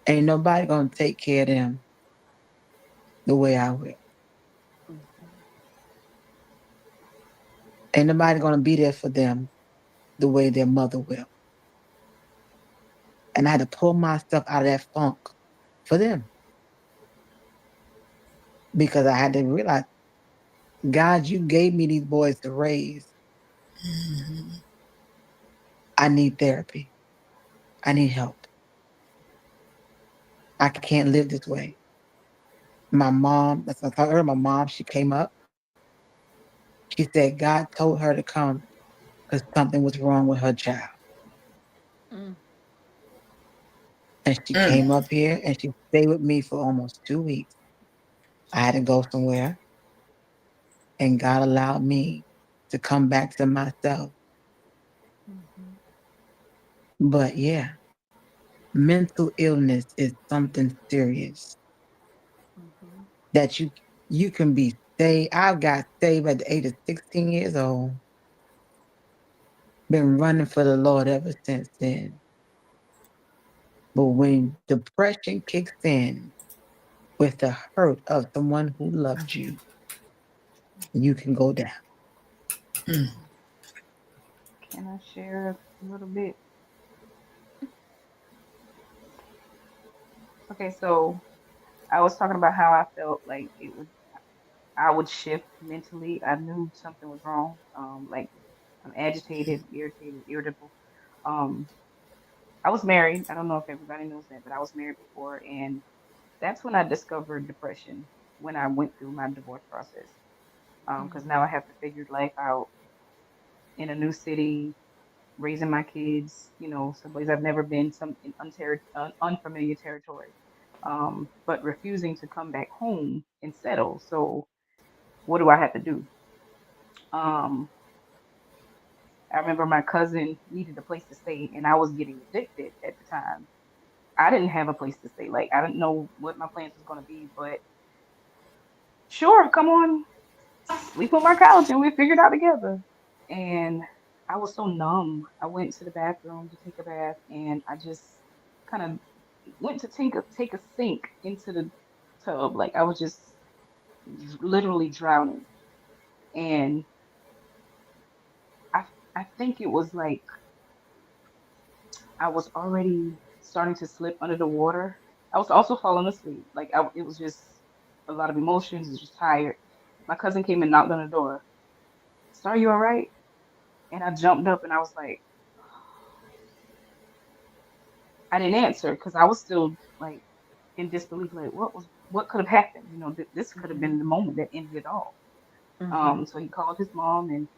Speaker 3: ain't nobody gonna take care of them the way I will. Ain't nobody gonna be there for them the way their mother will. And I had to pull myself out of that funk for them because I had to realize, God, you gave me these boys to raise. I need therapy. I need help. I can't live this way. My mom, that's what I told her, my mom, she came up. She said God told her to come because something was wrong with her child. And she came up here and she stayed with me for almost 2 weeks. I had to go somewhere, and God allowed me to come back to myself. But yeah, mental illness is something serious that you can be saved. I got saved at the age of 16 years old. Been running for the Lord ever since then. But when depression kicks in with the hurt of someone who loved you can go down.
Speaker 5: Can I share a little bit? Okay, so I was talking about how I felt like I would shift mentally. I knew something was wrong. Like I'm agitated, irritated, irritable. Um, I was married. I don't know if everybody knows that, but I was married before, and that's when I discovered depression when I went through my divorce process. Because now I have to figure life out in a new city, raising my kids, someplace I've never been, some in unfamiliar territory, but refusing to come back home and settle. So what do I have to do? Um, I remember my cousin needed a place to stay, and I was getting evicted at the time. I didn't have a place to stay. Like, I didn't know what my plans was going to be, but sure, come on, sleep on my couch and we figured it out together. And I was so numb. I went to the bathroom to take a bath, and I just kind of went to take a sink into the tub. Like, I was just literally drowning. And I, I think it was like I was already starting to slip under the water. I was also falling asleep. Like, it was just a lot of emotions. I was just tired. My cousin came and knocked on the door. "Star, you all right?" And I jumped up and I was like, I didn't answer because I was still like in disbelief. Like, what could have happened? This could have been the moment that ended it all. So he called his mom, and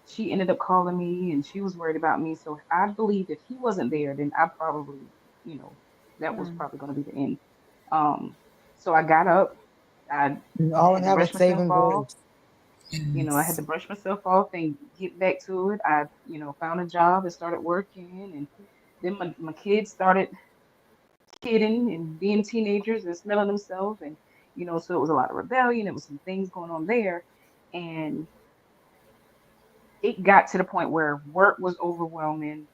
Speaker 5: she ended up calling me, and she was worried about me. So I believed if he wasn't there, then I probably, that was probably going to be the end. So I got up. I
Speaker 3: You always
Speaker 5: had to
Speaker 3: have a
Speaker 5: brush myself
Speaker 3: saving
Speaker 5: off.
Speaker 3: grace.
Speaker 5: I had to brush myself off and get back to it. I, found a job and started working, and then my kids started kidding and being teenagers and smelling themselves, and so it was a lot of rebellion. It was some things going on there, and it got to the point where work was overwhelming.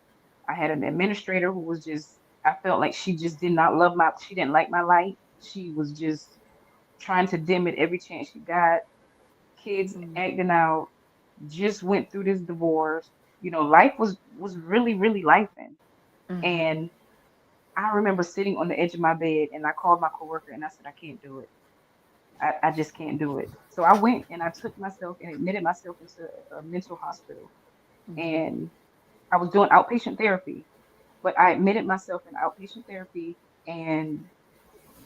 Speaker 5: I had an administrator who was just, I felt like she just did not she didn't like my light. She was just trying to dim it every chance she got. Kids acting out, just went through this divorce. Life was really, really lifing. And I remember sitting on the edge of my bed, and I called my coworker and I said, I can't do it. I just can't do it. So I went and I took myself and admitted myself into a mental hospital. And I was doing outpatient therapy, but I admitted myself in outpatient therapy, and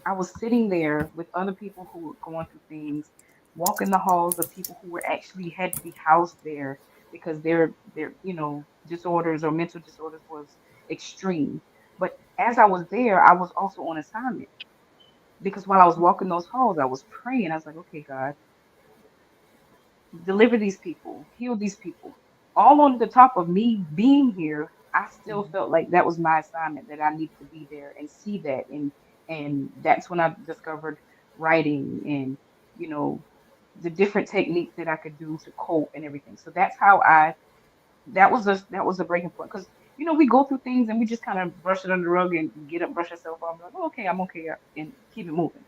Speaker 5: I was sitting there with other people who were going through things, walking the halls of people who were actually had to be housed there because their disorders or mental disorders was extreme. But as I was there, I was also on assignment because while I was walking those halls, I was praying. I was like, okay, God, deliver these people, heal these people. All on the top of me being here, I still felt like that was my assignment, that I needed to be there and see that. And that's when I discovered writing and, you know, the different techniques that I could do to cope and everything. So that's how that was a breaking point. Because, we go through things and we just kind of brush it under the rug and get up, brush ourselves off, like, oh, okay, I'm okay, and keep it moving.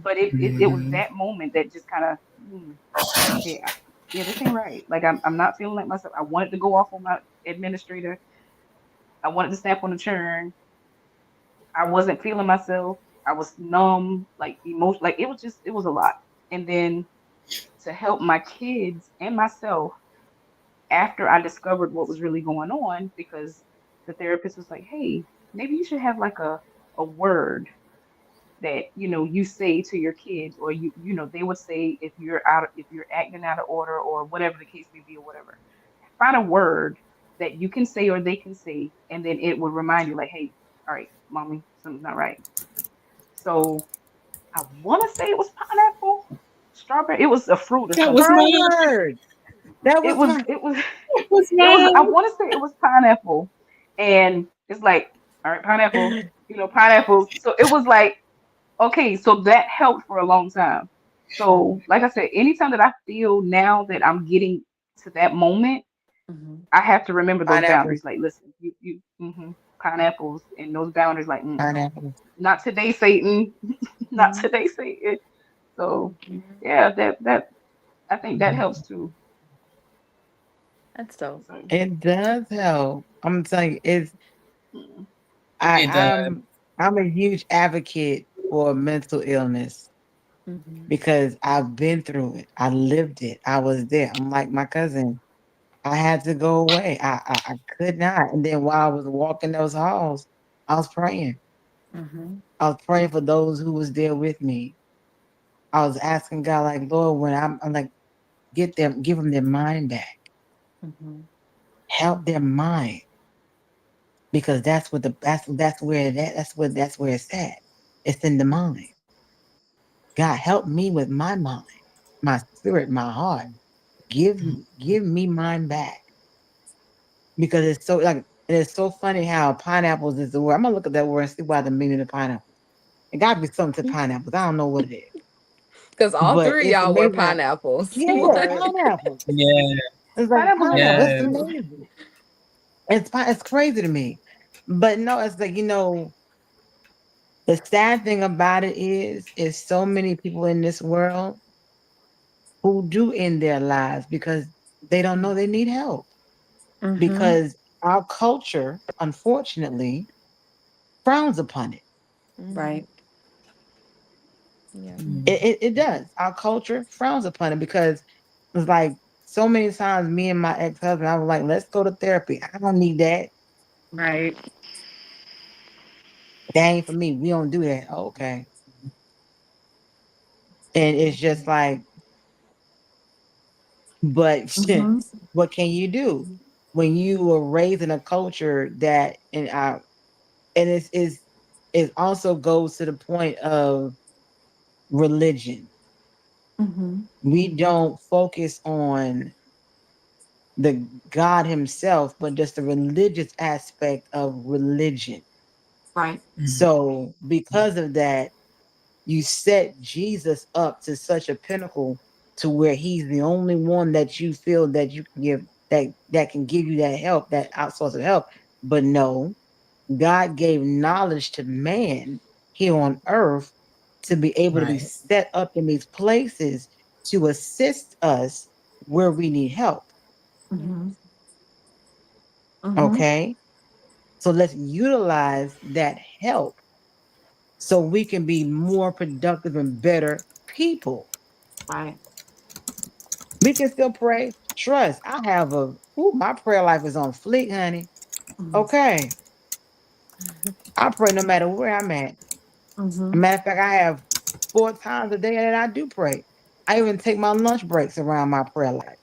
Speaker 5: But it was that moment that just kind of, okay, yeah, this ain't right. Like, I'm not feeling like myself. I wanted to go off on my administrator. I wanted to snap on the churn. I wasn't feeling myself. I was numb, like emotion, like it was a lot. And then to help my kids and myself after I discovered what was really going on, because the therapist was like, hey, maybe you should have like a word that you say to your kids, or they would say if you're acting out of order or whatever the case may be, or whatever. Find a word that you can say or they can say, and then it would remind you, like, hey, all right, mommy, something's not right. So I want to say it was pineapple, strawberry. It was a fruit or
Speaker 1: That was
Speaker 5: something.
Speaker 3: My
Speaker 1: mine.
Speaker 3: word. That
Speaker 5: It
Speaker 3: was
Speaker 5: was
Speaker 3: my
Speaker 5: it was
Speaker 1: That was
Speaker 5: it was. I
Speaker 1: mine.
Speaker 5: want to say it was pineapple, and it's like, all right, pineapple. Pineapples. So it was like, okay, so that helped for a long time. So, like I said, anytime that I feel now that I'm getting to that moment, I have to remember those
Speaker 3: pineapple.
Speaker 5: boundaries. Like, listen, pineapples and those boundaries. Like,
Speaker 3: Pineapple.
Speaker 5: not today, Satan. Not today, Satan. So, yeah, that I think that helps too.
Speaker 4: That's dope.
Speaker 5: So,
Speaker 3: It does help. I'm telling you,
Speaker 5: mm,
Speaker 1: It does.
Speaker 3: I'm a huge advocate for mental illness because I've been through it. I lived it. I was there. I'm like my cousin. I had to go away. I could not. And then while I was walking those halls, I was praying. I was praying for those who was there with me. I was asking God, like, Lord, when I'm like, give them their mind back. help their mind, because that's what that's where it's at. It's in the mind. God, help me with my mind, my spirit, my heart. Give me mine back, because it's so like it's so funny how pineapples is the word. I'm gonna look at that word and see why the meaning of pineapple. It got to be something to pineapples. I don't know what it is,
Speaker 6: Because all
Speaker 3: but
Speaker 6: three
Speaker 3: it's
Speaker 6: y'all were
Speaker 3: amazing.
Speaker 6: pineapples.
Speaker 3: Yeah,
Speaker 1: Right.
Speaker 3: pineapple.
Speaker 1: Yeah.
Speaker 3: It's like
Speaker 5: Pineapples are
Speaker 3: pineapple. It's
Speaker 1: Yes.
Speaker 3: amazing. It's crazy to me, but no, it's like the sad thing about it is so many people in this world who do end their lives because they don't know they need help,
Speaker 4: Mhm.
Speaker 3: because our culture, unfortunately, frowns upon it.
Speaker 4: Right.
Speaker 6: Yeah.
Speaker 3: It does. Our culture frowns upon it because it's like so many times me and my ex-husband, I was like, let's go to therapy. I don't need that.
Speaker 4: Right.
Speaker 3: That ain't for me. We don't do that. Okay. And it's just like, but
Speaker 4: Mhm.
Speaker 3: what can you do when you were raised in a culture that and it also goes to the point of religion.
Speaker 4: Mhm.
Speaker 3: We don't focus on the God himself, but just the religious aspect of religion.
Speaker 4: Right.
Speaker 3: So because of that, you set Jesus up to such a pinnacle to where he's the only one that you feel that you can give that can give you that help, that outsource of help. But no, God gave knowledge to man here on earth to be able to be
Speaker 1: Right.
Speaker 3: set up in these places to assist us where we need help.
Speaker 4: Mhm. Mhm.
Speaker 3: Okay. So let's utilize that help so we can be more productive and better people.
Speaker 4: Right.
Speaker 3: We can still pray. Trust. My prayer life is on fleek, honey.
Speaker 4: Mhm.
Speaker 3: Okay. I pray no matter where I'm at.
Speaker 4: Mhm.
Speaker 3: Matter of fact, I have 4 times a day that I do pray. I even take my lunch breaks around my prayer life.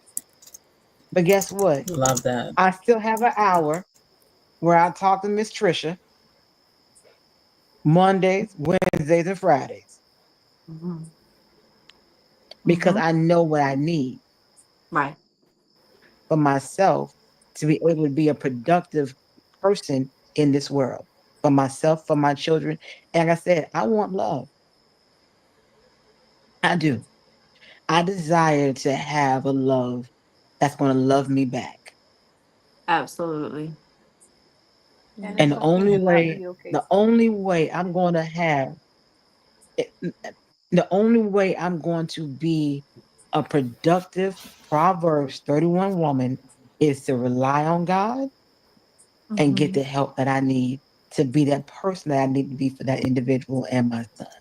Speaker 3: But guess what?
Speaker 1: Love that.
Speaker 3: I still have an hour where I talk to Miss Trisha Mondays, Wednesdays, and Fridays
Speaker 4: Mhm.
Speaker 3: because
Speaker 4: Mhm.
Speaker 3: I know what I need
Speaker 4: Right.
Speaker 3: for myself to be able to be a productive person in this world, for myself, for my children. And like I said, I want love. I do. I desire to have a love that's going to love me back.
Speaker 4: Absolutely.
Speaker 5: and
Speaker 3: And
Speaker 5: it's okay to not be okay.
Speaker 3: the only way I'm going to have it, the only way I'm going to be a productive Proverbs 31 woman is to rely on God and get
Speaker 4: Mhm.
Speaker 3: the help that I need to be that person that I need to be for that individual and my son.
Speaker 4: No,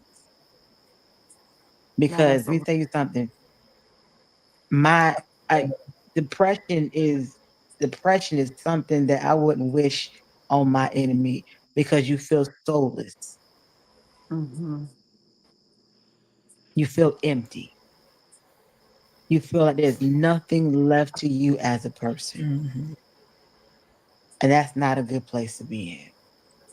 Speaker 3: Because
Speaker 4: that's
Speaker 3: let me
Speaker 4: so.
Speaker 3: tell you something, my I, depression is depression is something that I wouldn't wish on my enemy because you feel soulless,
Speaker 4: Mhm.
Speaker 3: you feel empty, you feel like there's nothing left to you as a person,
Speaker 1: Mhm.
Speaker 3: and that's not a good place to be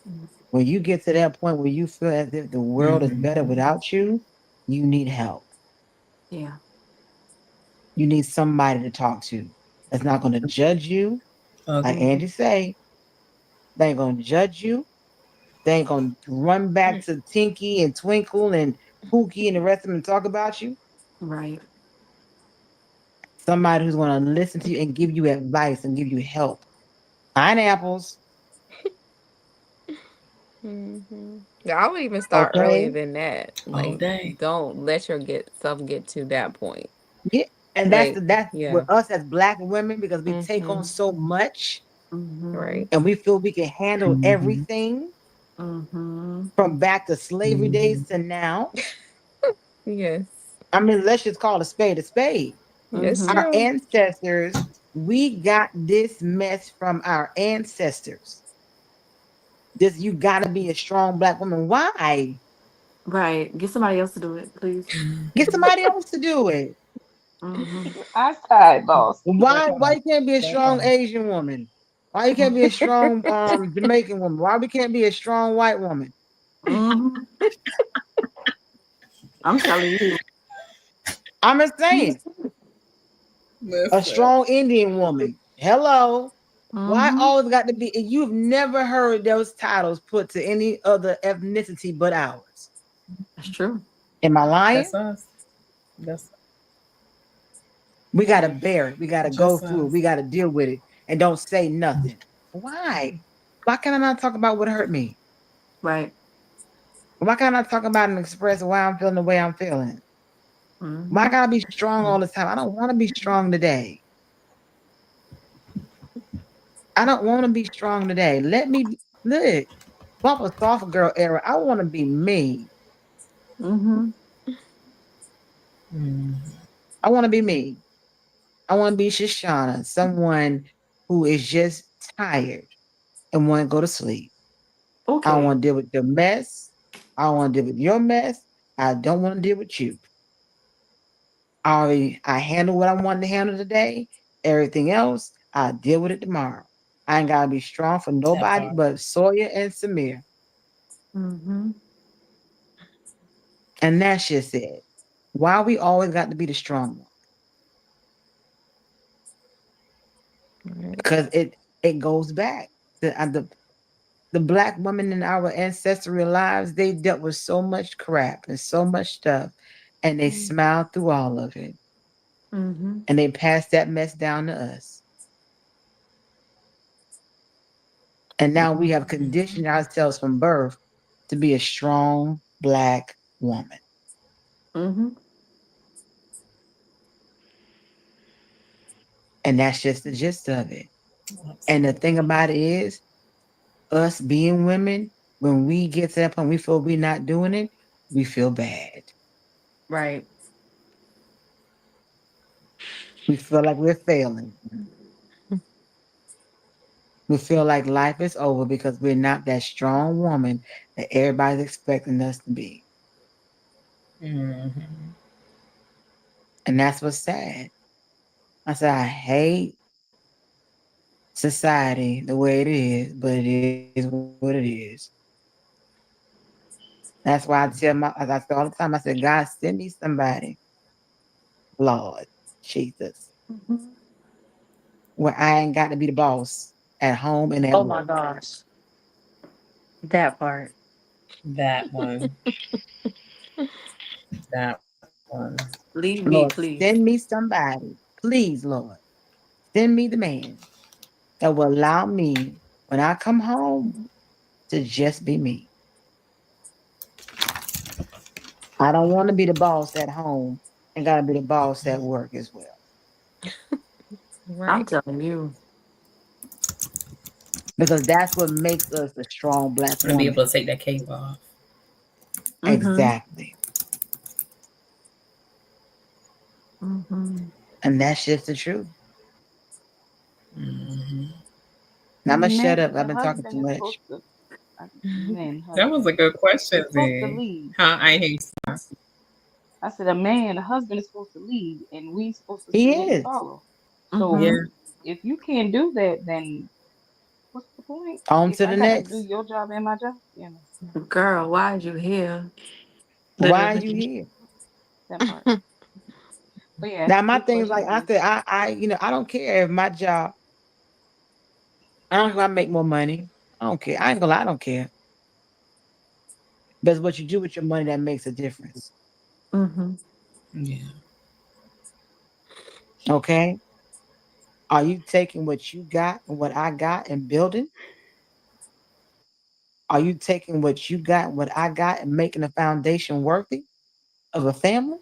Speaker 3: in.
Speaker 4: Mhm.
Speaker 3: When you get to that point where you feel as if the world is better without you, you need help.
Speaker 4: Yeah.
Speaker 3: You need somebody to talk to that's not going to judge you. Like
Speaker 1: Agree.
Speaker 3: Andy say, they ain't going to judge you. They ain't going to run back to Tinky and Twinkle and Pookie and the rest of them and talk about you.
Speaker 4: Right.
Speaker 3: Somebody who's going to listen to you and give you advice and give you help. Pineapples,
Speaker 6: Yeah, I would even start earlier
Speaker 3: okay?
Speaker 6: than that.
Speaker 1: All
Speaker 6: Like,
Speaker 1: day.
Speaker 6: don't let yourself get to that point.
Speaker 3: Yeah. And
Speaker 6: Like,
Speaker 3: that's
Speaker 6: yeah.
Speaker 3: with us as Black women because we take on
Speaker 6: Mm-hmm.
Speaker 3: so much
Speaker 4: Mhm.
Speaker 6: Right.
Speaker 3: and we feel we can handle everything
Speaker 4: Mhm.
Speaker 3: from back to slavery days to now.
Speaker 6: Yes.
Speaker 3: I mean, let's just call a spade a spade.
Speaker 6: That's
Speaker 4: Mhm.
Speaker 3: Our
Speaker 6: true.
Speaker 3: ancestors, we got this mess from our ancestors. This you gotta be a strong Black woman. Why?
Speaker 4: Right. Get somebody else to do it, please.
Speaker 3: Get somebody else to do it.
Speaker 4: Mm-hmm.
Speaker 5: Outside, boss.
Speaker 3: Why you can't be a
Speaker 1: That
Speaker 3: strong
Speaker 1: part.
Speaker 3: Asian woman? Why you can't be a strong Jamaican woman? Why we can't be a strong white woman?
Speaker 4: Mm-hmm. I'm telling you.
Speaker 3: I'm just saying, a
Speaker 1: Listen.
Speaker 3: strong Indian woman. Hello. Why
Speaker 4: Mm-hmm.
Speaker 3: always got to be? You've never heard those titles put to any other ethnicity but ours.
Speaker 4: That's true.
Speaker 3: Am I lying?
Speaker 1: That's us. That's
Speaker 3: We got to bear it. We got to go
Speaker 1: just
Speaker 3: through it.
Speaker 1: us.
Speaker 3: We got to deal with it and don't say nothing. Why? Why can I not talk about what hurt me?
Speaker 4: Right.
Speaker 3: Why can't I talk about and express why I'm feeling the way I'm feeling?
Speaker 4: Mm-hmm.
Speaker 3: Why gotta be strong all the time? I don't want to be strong today. I don't want to be strong today. Let me look. Bump a soft girl era. I want to be me.
Speaker 4: Mm-hmm.
Speaker 1: Mm.
Speaker 3: I want to be me. I want to be Shoshana, someone who is just tired and want to go to sleep. I don't
Speaker 4: Okay.
Speaker 3: want to deal with your mess. I don't want to deal with your mess. I don't want to deal with you. I handle what I wanted to handle today. Everything else, I'll deal with it tomorrow. I ain't gotta be strong for
Speaker 1: That
Speaker 3: nobody
Speaker 1: part.
Speaker 3: but Sawyer and Samir.
Speaker 4: Mm-hmm.
Speaker 3: And that's just it. Why we always got to be the strong one?
Speaker 6: Right.
Speaker 3: Because it goes back. The black women in our ancestral lives, they dealt with so much crap and so much stuff, and they smiled through all of it.
Speaker 4: Mm-hmm.
Speaker 3: And they passed that mess down to us. And now we have conditioned ourselves from birth to be a strong black woman.
Speaker 4: Mm-hmm.
Speaker 3: And that's just the gist of it. And the thing about it is, us being women, when we get to that point, we feel we're not doing it, we feel bad.
Speaker 4: Right.
Speaker 3: We feel like we're failing. We feel like life is over because we're not that strong woman that everybody's expecting us to be.
Speaker 1: Mm-hmm.
Speaker 3: And that's what's sad. I said, I hate society the way it is, but it is what it is. That's why as I say all the time, I said, God, send me somebody, Lord Jesus,
Speaker 4: Mm-hmm.
Speaker 3: where I ain't got to be the boss at home and at
Speaker 4: Oh my
Speaker 3: work.
Speaker 4: gosh. That part.
Speaker 1: That one. That one.
Speaker 4: Leave me,
Speaker 3: Lord,
Speaker 4: please.
Speaker 3: send me somebody. Please, Lord, send me the man that will allow me when I come home to just be me. I don't want to be the boss at home and got to be the boss at work as well.
Speaker 4: I'm
Speaker 6: Right.
Speaker 4: telling you.
Speaker 3: Because that's what makes us a strong black
Speaker 1: And be
Speaker 3: woman.
Speaker 1: able to take that cape off.
Speaker 4: Mm-hmm.
Speaker 3: Exactly.
Speaker 4: Mm-hmm.
Speaker 3: And that's just the truth.
Speaker 1: Mm-hmm.
Speaker 3: Now I'm going to shut
Speaker 5: Man,
Speaker 3: up. I've
Speaker 5: the
Speaker 3: been talking too
Speaker 5: husband is
Speaker 3: much.
Speaker 5: supposed to. Man,
Speaker 1: That was a
Speaker 5: husband
Speaker 1: good question,
Speaker 5: is supposed to
Speaker 1: Z.
Speaker 5: lead.
Speaker 1: Huh? I ain't hear you.
Speaker 5: I said a man, a husband is supposed to lead, and we supposed to
Speaker 3: He
Speaker 5: submit and
Speaker 3: is.
Speaker 5: follow.
Speaker 4: Mm-hmm.
Speaker 5: So
Speaker 1: Yeah.
Speaker 5: if you can't do that, then what's the point?
Speaker 3: On
Speaker 5: If
Speaker 3: to
Speaker 5: I
Speaker 3: the
Speaker 5: got to do
Speaker 3: next.
Speaker 5: your job and my job,
Speaker 4: Girl, why are you here?
Speaker 3: Why are
Speaker 4: Literally.
Speaker 3: you here?
Speaker 5: that part. But yeah,
Speaker 3: Now my
Speaker 5: good
Speaker 3: thing is like
Speaker 5: question,
Speaker 3: I
Speaker 5: Z.
Speaker 3: said, I don't care if my job, I don't care if I make more money. I don't care. I ain't gonna lie, I don't care. But it's what you do with your money that makes a difference.
Speaker 4: Mm-hmm.
Speaker 1: Yeah.
Speaker 3: Okay? Are you taking what you got and what I got and building? Are you taking what you got and what I got and making a foundation worthy of a family?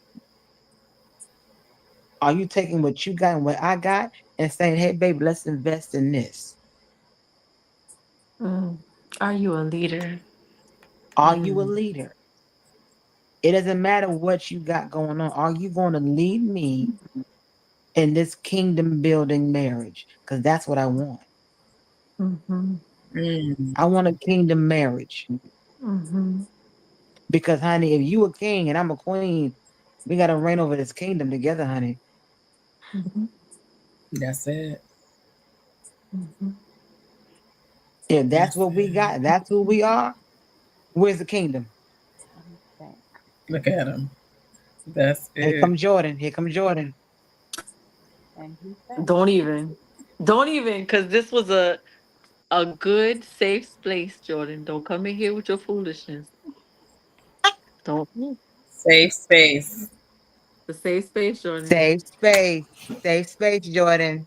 Speaker 3: Are you taking what you got and what I got and saying, hey, baby, let's invest in this?
Speaker 4: Mm. Are you a leader?
Speaker 3: Are you a
Speaker 1: Mm.
Speaker 3: leader? It doesn't matter what you got going on. Are you going to lead me in this kingdom building marriage? Because that's what I want.
Speaker 4: Mm-hmm.
Speaker 1: Mm.
Speaker 3: I want a kingdom marriage.
Speaker 4: Mm-hmm.
Speaker 3: Because, honey, if you a king and I'm a queen, we got to reign over this kingdom together, honey.
Speaker 1: That's it.
Speaker 3: If that's what we got, that's who we are. Where's the kingdom?
Speaker 5: And he's back.
Speaker 1: Look at him. That's
Speaker 3: Here
Speaker 1: it.
Speaker 3: come Jordan. Here come Jordan.
Speaker 5: And he's back.
Speaker 4: Don't even, because this was a good safe space, Jordan. Don't come in here with your foolishness. Don't.
Speaker 1: Safe space.
Speaker 4: The safe space, Jordan.
Speaker 3: Safe space. Safe space, Jordan.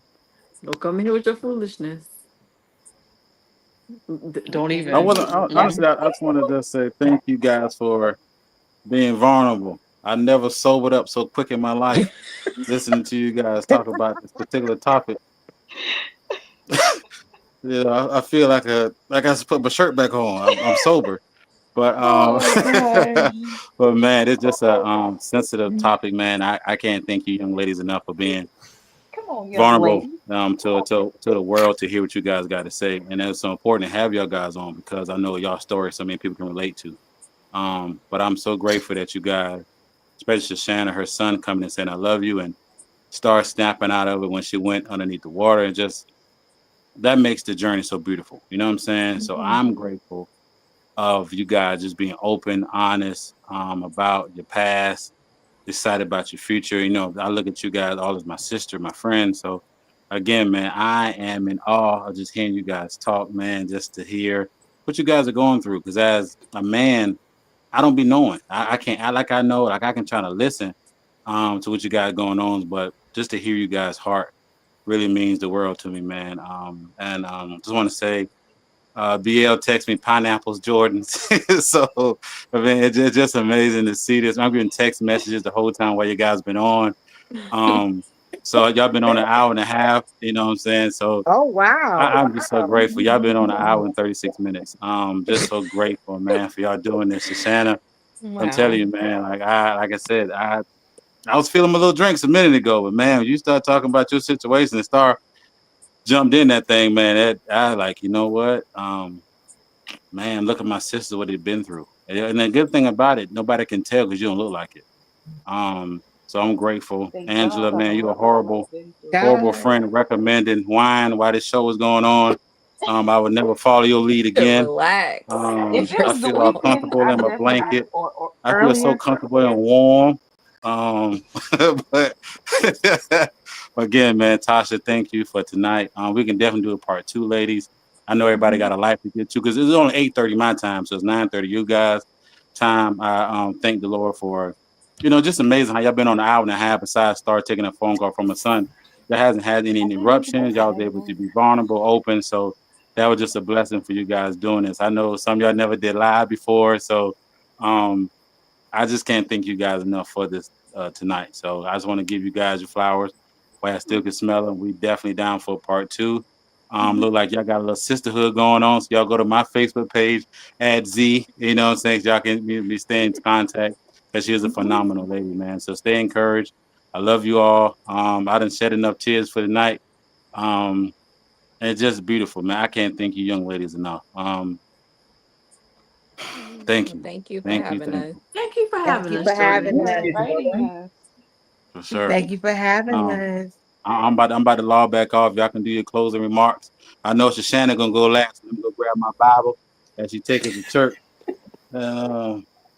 Speaker 4: Don't come in here with your foolishness. Don't even.
Speaker 2: Honestly, I just wanted to say thank you guys for being vulnerable. I never sobered up so quick in my life listening to you guys talk about this particular topic. I feel like I should put my shirt back on. I'm sober, but but man, it's just a sensitive topic, man. I can't thank you young ladies enough for being
Speaker 5: Come on, young
Speaker 2: vulnerable
Speaker 5: lady.
Speaker 2: to the world to hear what you guys got to say. And it's so important to have y'all guys on because I know y'all story so many people can relate to. But I'm so grateful that you guys, especially Shanna, her son, coming and saying I love you and start snapping out of it when she went underneath the water, and just that makes the journey so beautiful. You know what I'm saying? So I'm grateful of you guys just being open, honest about your past, excited about your future. You know, I look at you guys all as my sister, my friend. So again, man, I am in awe of just hearing you guys talk, man, just to hear what you guys are going through. Because as a man, I don't be knowing. I can't act like I know, like I can try to listen to what you got going on, but just to hear you guys' heart really means the world to me, man. Just want to say, BL text me pineapples, Jordans. So, I mean, it's just amazing to see this. I'm getting text messages the whole time while you guys been on. So y'all been on an hour and a half, you know what I'm saying? So
Speaker 3: Oh wow.
Speaker 2: I'm just so grateful. Y'all been on an hour and 36 minutes. Just so grateful, man, for y'all doing this. Shoshana, I'm telling you, man, like I said, I was feeling my little drinks a minute ago, but man, when you start talking about your situation and start jumped in that thing, man, I like, you know what? Man, look at my sister, what they've been through. And the good thing about it, nobody can tell because you don't look like it. So I'm grateful.
Speaker 5: Thank
Speaker 2: Angela,
Speaker 5: God
Speaker 2: man,
Speaker 5: I
Speaker 2: you're a
Speaker 5: don't know what
Speaker 2: horrible
Speaker 5: I've been through.
Speaker 2: friend recommending wine while this show was going on. I would never follow your lead again.
Speaker 6: Relax.
Speaker 5: If it
Speaker 2: I
Speaker 5: was the
Speaker 2: feel all
Speaker 5: weekend,
Speaker 2: comfortable
Speaker 5: I
Speaker 2: in my
Speaker 5: definitely
Speaker 2: blanket.
Speaker 5: or
Speaker 2: I feel so
Speaker 5: earlier.
Speaker 2: comfortable and warm. But again, man, Tasha, thank you for tonight. We can definitely do a part 2, ladies. I know everybody got a life to get to because it's only 8:30 my time, so it's 9:30 you guys' time. I thank the Lord for, just amazing how y'all been on an hour and a half besides start taking a phone call from a son that hasn't had any
Speaker 5: I didn't even know
Speaker 2: interruptions. Y'all was
Speaker 5: that.
Speaker 2: able to be vulnerable, open. So that was just a blessing for you guys doing this. I know some of y'all never did live before, so I just can't thank you guys enough for this tonight. So I just want to give you guys your flowers while I still can smell them. We definitely down for part 2. Look like y'all got a little sisterhood going on. So y'all go to my Facebook page, add Z, you know what I'm saying? So y'all can be stay in contact because she is a phenomenal lady, man. So stay encouraged. I love you all. I done shed enough tears for the night. And it's just beautiful, man. I can't thank you young ladies enough. Thank you.
Speaker 6: Thank you for
Speaker 2: Thank you.
Speaker 6: having
Speaker 2: Thank
Speaker 6: us.
Speaker 2: you.
Speaker 4: Thank you for
Speaker 3: Thank
Speaker 4: having
Speaker 3: you
Speaker 4: us,
Speaker 3: for having
Speaker 4: Jordan.
Speaker 5: For
Speaker 3: us.
Speaker 5: inviting us.
Speaker 2: For sure.
Speaker 3: Thank you for having us.
Speaker 2: I'm about to log back off. Y'all can do your closing remarks. I know Shoshana gonna go last. Let me go grab my Bible as she takes it to church.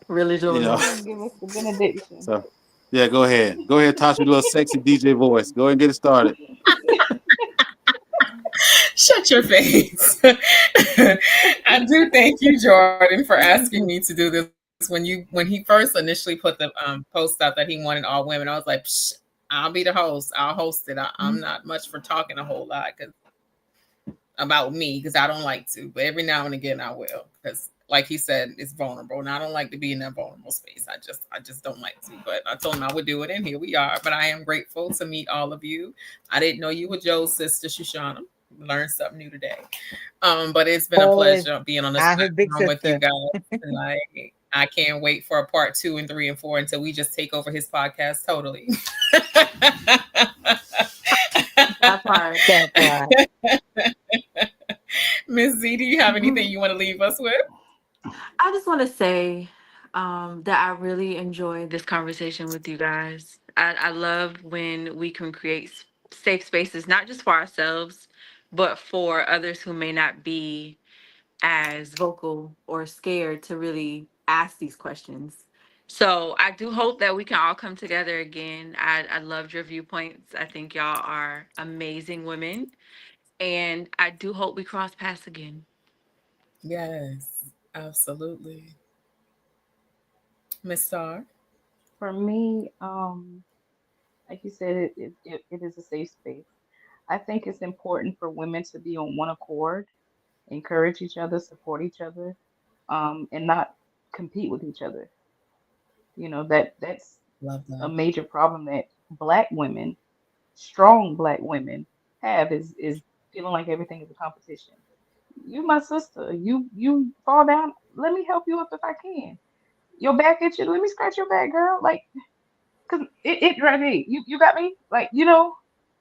Speaker 4: Really,
Speaker 2: You
Speaker 4: Jordan.
Speaker 2: know,
Speaker 5: Go and give us the benediction.
Speaker 2: so yeah, go ahead. Go ahead, toss me a little sexy DJ voice. Go ahead and get it started.
Speaker 1: Shut your face. I do thank you, Jordan, for asking me to do this. When he first initially put the post out that he wanted all women, I was like, Psh, I'll be the host. I'll host it. I'm not much for talking a whole lot about me because I don't like to, but every now and again I will because, like he said, it's vulnerable, and I don't like to be in that vulnerable space. I just don't like to. But I told him I would do it, and here we are. But I am grateful to meet all of you. I didn't know you were Joe's sister, Shoshana. Learned something new today. But it's been a pleasure being on this platform with you guys tonight. I can't wait for a part 2 and 3 and 4 until we just take over his podcast totally.
Speaker 4: That part.
Speaker 1: Miss Z, do you have anything you want to leave us with?
Speaker 4: I just want to say that I really enjoy this conversation with you guys. I love when we can create safe spaces, not just for ourselves, but for others who may not be as vocal or scared to really ask these questions. So I do hope that we can all come together again. I loved your viewpoints. I think y'all are amazing women. And I do hope we cross paths again.
Speaker 1: Yes, absolutely. Miss Star.
Speaker 5: For me, like you said, it is a safe space. I think it's important for women to be on one accord, encourage each other, support each other, and not compete with each other. That's
Speaker 1: Love
Speaker 5: a
Speaker 1: that.
Speaker 5: major problem that black women, strong black women, have is feeling like everything is a competition. You my sister. You fall down. Let me help you up if I can. Your back itches. Let me scratch your back, girl. Like, cause it right there. You got me. Like,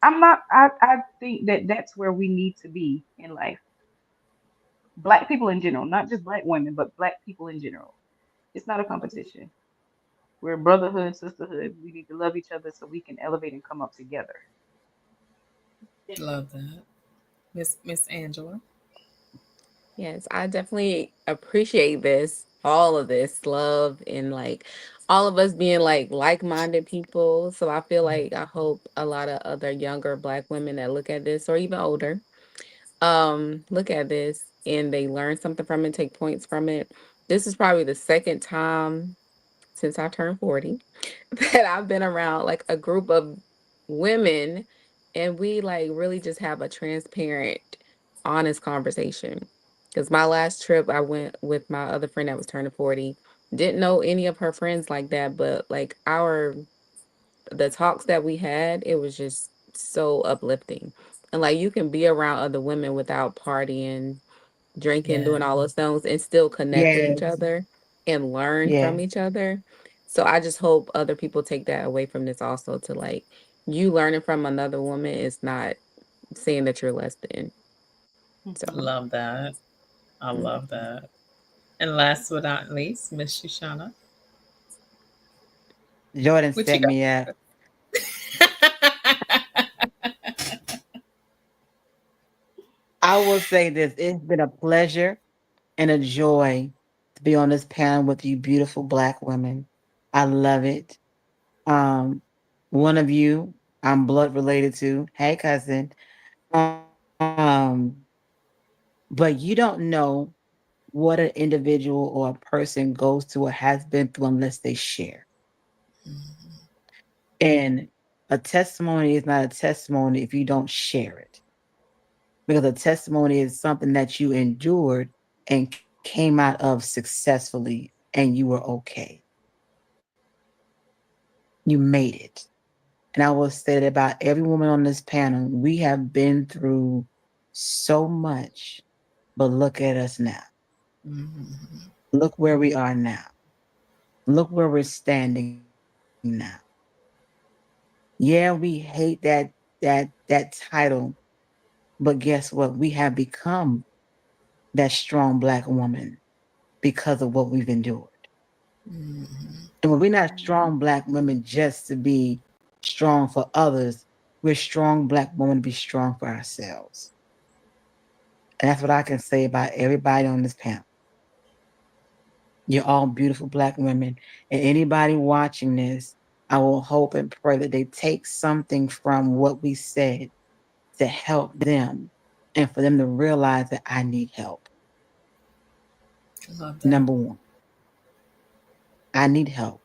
Speaker 5: I'm not. I think that that's where we need to be in life. Black people in general, not just black women, but black people in general. It's not a competition. We're brotherhood, sisterhood. We need to love each other so we can elevate and come up together.
Speaker 1: Love that. Miss Angela.
Speaker 6: Yes, I definitely appreciate this, all of this love and like all of us being like-minded people. So I feel like I hope a lot of other younger black women that look at this or even older look at this and they learn something from it, take points from it. This is probably the second time since I turned 40 that I've been around like a group of women and we like really just have a transparent, honest conversation. Because my last trip, I went with my other friend that was turning 40. Didn't know any of her friends like that, but like the talks that we had, it was just so uplifting. And like you can be around other women without partying, drinking,
Speaker 1: Yeah.
Speaker 6: doing all those things, and still connect with each
Speaker 3: Yes,
Speaker 6: other and learn from
Speaker 3: yes,
Speaker 6: each other. So I just hope other people take that away from this also to like you learning from another woman is not saying that you're less than. So
Speaker 1: Love that. I
Speaker 6: mm.
Speaker 1: love that. And last but not least, Miss Shoshana.
Speaker 3: Jordan
Speaker 1: What you
Speaker 3: set me up.
Speaker 1: got?
Speaker 3: I will say this: it's been a pleasure and a joy to be on this panel with you, beautiful black women. I love it. Um, one of you I'm blood related to. Hey, cousin. Um, but you don't know what an individual or a person goes through or has been through unless they share. And a testimony is not a testimony if you don't share it. Because a testimony is something that you endured and came out of successfully and you were okay. You made it. And I will say that about every woman on this panel, we have been through so much, but look at us now.
Speaker 1: Mhm.
Speaker 3: Look where we are now. Look where we're standing now. Yeah, we hate that title, but guess what? We have become that strong black woman because of what we've endured.
Speaker 1: Mhm.
Speaker 3: And when we're not strong black women just to be strong for others, we're strong black women to be strong for ourselves. And that's what I can say about everybody on this panel. You're all beautiful black women. And anybody watching this, I will hope and pray that they take something from what we said to help them and for them to realize that I need help.
Speaker 1: Love that.
Speaker 3: Number one, I need help.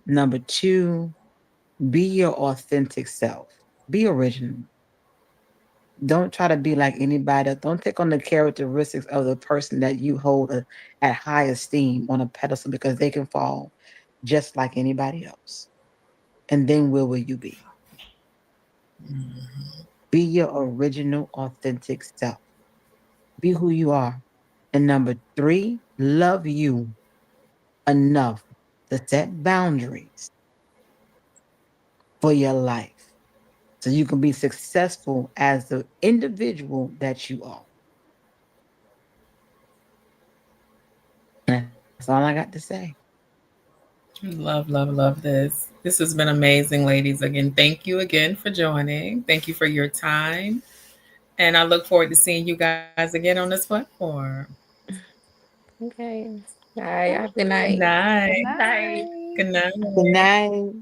Speaker 3: Number two, be your authentic self. Be original. Don't try to be like anybody else. Don't take on the characteristics of the person that you hold at high esteem on a pedestal because they can fall just like anybody else. And then where will you be?
Speaker 1: Mhm.
Speaker 3: Be your original, authentic self. Be who you are. And number three, love you enough to set boundaries for your life so you can be successful as the individual that you are. That's all I got to say.
Speaker 1: Love this. This has been amazing, ladies. Again, thank you again for joining. Thank you for your time. And I look forward to seeing you guys again on this platform.
Speaker 6: Okay. Bye. Have a good
Speaker 1: Good
Speaker 6: night.
Speaker 1: night.
Speaker 5: Good night.
Speaker 1: Good night.
Speaker 3: Good night.